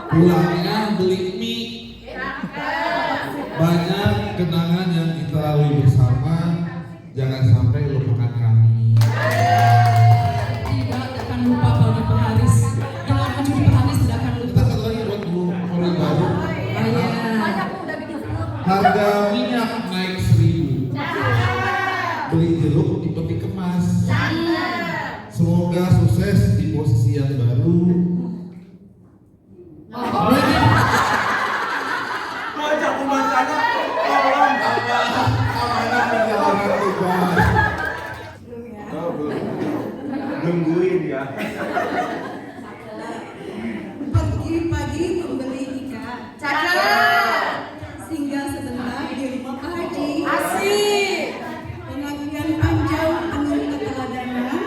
Pulangnya beli mie. Banyak kenangan yang kita lalui bersama. Jangan sampai lupakan kami. Tidak akan lupa Pak Haris. Yang akan jadi Pak Haris tidak akan lupa. Kita satu lagi buat orang baru. Harga minyak naik 1.000. Beli jeruk di peti kemas. Semoga sukses di posisi yang baru. Masa pembacanya tolong amanah menjalankan tugas. Oh, belum. Nungguin ya. Pagi-pagi membeli ikan. Cakep. Singgah sebentar di rumah Pak Haji. Asik. Pengabdian panjang penuh keteladanan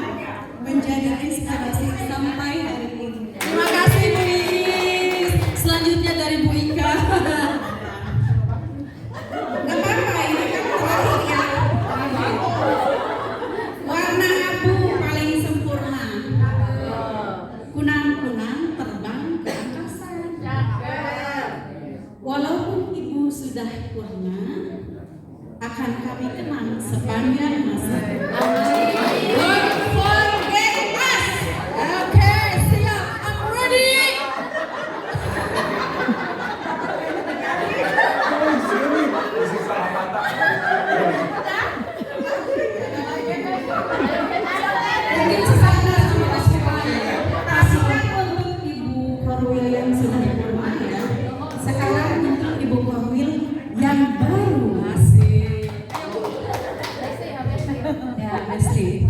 menjadi inspirasi sampai hari ini. Terima kasih Bu Iis. Selanjutnya dari Bu Ika. Gak apa-apa, ini kan terakhir ya. Warna abu paling sempurna. Kunang-kunang terbang ke angkasa. Walaupun ibu sudah purna, akan kami kenang sepanjang masa. Don't forget us. Oke, siap. I'm ready. Mungkin sesama sama semuanya. Kasihkan untuk Ibu Korwil yang sudah purna ya. Sekarang untuk Ibu Korwil yang baru. Asik. Ya, Besti.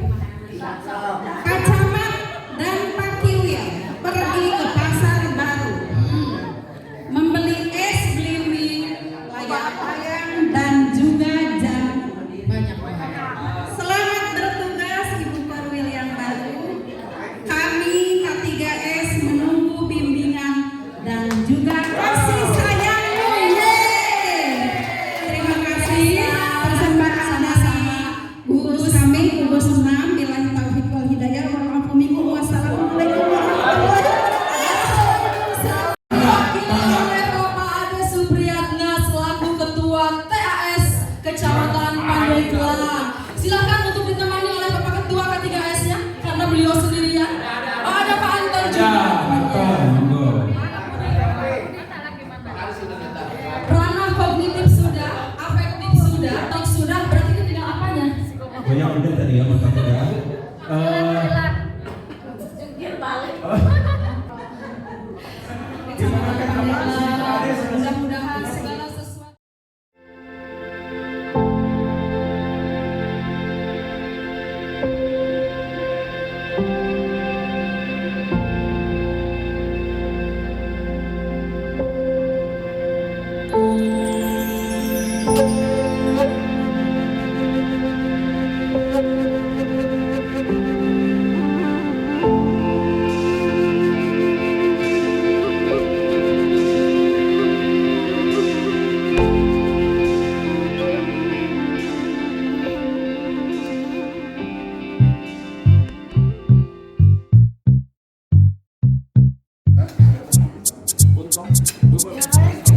Banyak udah tadi ya mantap udah. Mudah-mudahan segala sesuatu Untung.